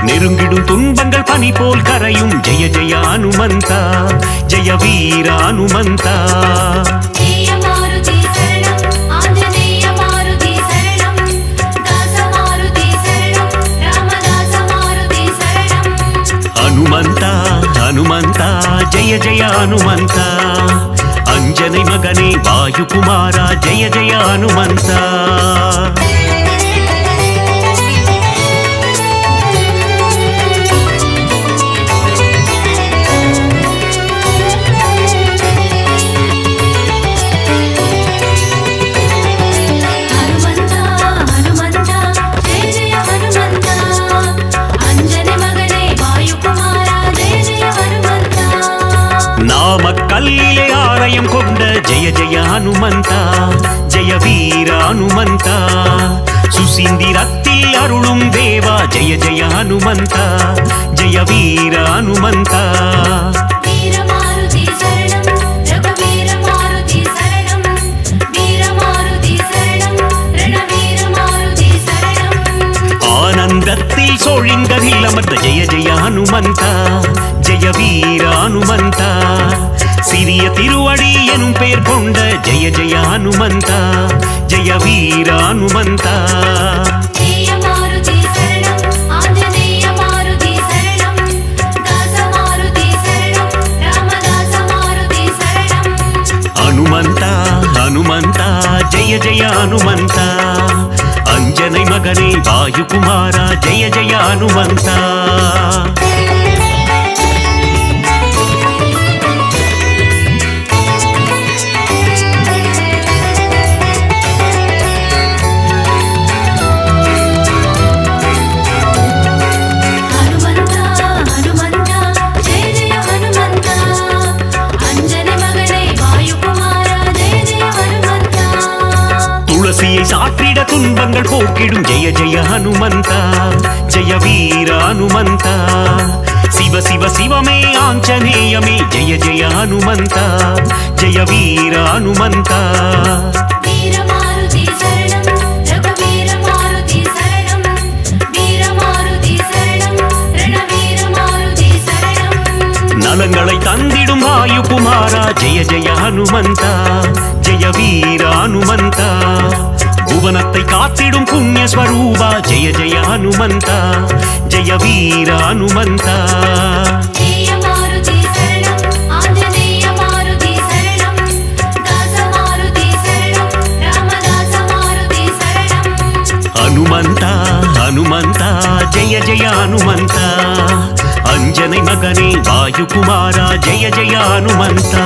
நெருங்கிடும் துன்பங்கள் பனி போல் கரையும் ஜெய ஜெய ஹனுமந்த ஜெய வீர ஹனுமந்த ஜெய மாருதி சரணம் ஆஞ்சநேய மாருதி சரணம் தாச மாருதி சரணம் ராமதாச மாருதி சரணம் ஹனுமந்த ஹனுமந்த ஜெய ஜெய ஹனுமந்த அஞ்சனை மகனே வாயுகுமார ஜெய ஜெய ஹனுமந்த அபயம் கொண்ட ஜெய ஜெய ஹனுமந்தா ஜெய வீர ஹனுமந்தா சுசீந்திரத்தில் அருளும் தேவா ஜெய ஜெய ஹனுமந்தா ஜெய வீர ஹனுமந்தா வீரமாருதி சரணம் ரகுவீரமாருதி சரணம் வீரமாருதி சரணம் ரணவீரமாருதி சரணம் ஆனந்தத்தில் சோழிங்கரில் அமர்ந்த ஜெய ஜெய ஹனுமந்தா ஜெய வீர ஹனுமந்தா சிறிய திருவடி எனும் பெயர் கொண்ட ஜெய ஜெய ஹனுமந்தா ஜெய வீர ஹனுமந்தா ஜெயமாருதி சரணம் ஆஞ்சநேயமாருதி சரணம் தாசமாருதி சரணம் ராமதாசமாருதி சரணம் ஹனுமந்தா ஹனுமந்தா ஜெய ஜெய ஹனுமந்தா அஞ்சனை மகனே வாயுகுமாரா ஜெய ஜெய ஹனுமந்தா ஹனுமந்தா ஹனுமந்தா ஜெய ஜெய ஹனுமந்தா அஞ்சனை மகனே வாயுகுமாரா ஜெய ஜெய ஹனுமந்தா துளசியை சாற்றிட துன்பங்கள் போக்கிடும் ஜெய ஜெய ஹனுமந்தா ஜெய வீர ஹனுமந்தா சிவ சிவ சிவமே ஆஞ்சநேயமே ஜெய ஜெய ஹனுமந்தா ஜெய வீர ஹனுமந்தா வீரமாருதி சரணம் ரகுவீரமாருதி சரணம் வீரமாருதி சரணம் ரணவீரமாருதி சரணம் நலங்களை தந்திடும் வாயுகுமாரா ஜெய ஜெய ஹனுமந்தா ஜெய வீர ஹனுமந்தா புவனத்தை காத்திடும் புண்ணியஸ்வரூபா ஜெய ஜெய ஹனுமந்தா ஜெய வீர ஹனுமந்தா ஜெயமாருதி சரணம் ஆஞ்சநேயமாருதி சரணம் தாசமாருதி சரணம் ராமதாசமாருதி சரணம் ஹனுமந்தா ஹனுமந்தா ஜெய ஜெய ஹனுமந்தா அஞ்சனை மகனே வாயுகுமாரா ஜெய ஜெய ஹனுமந்தா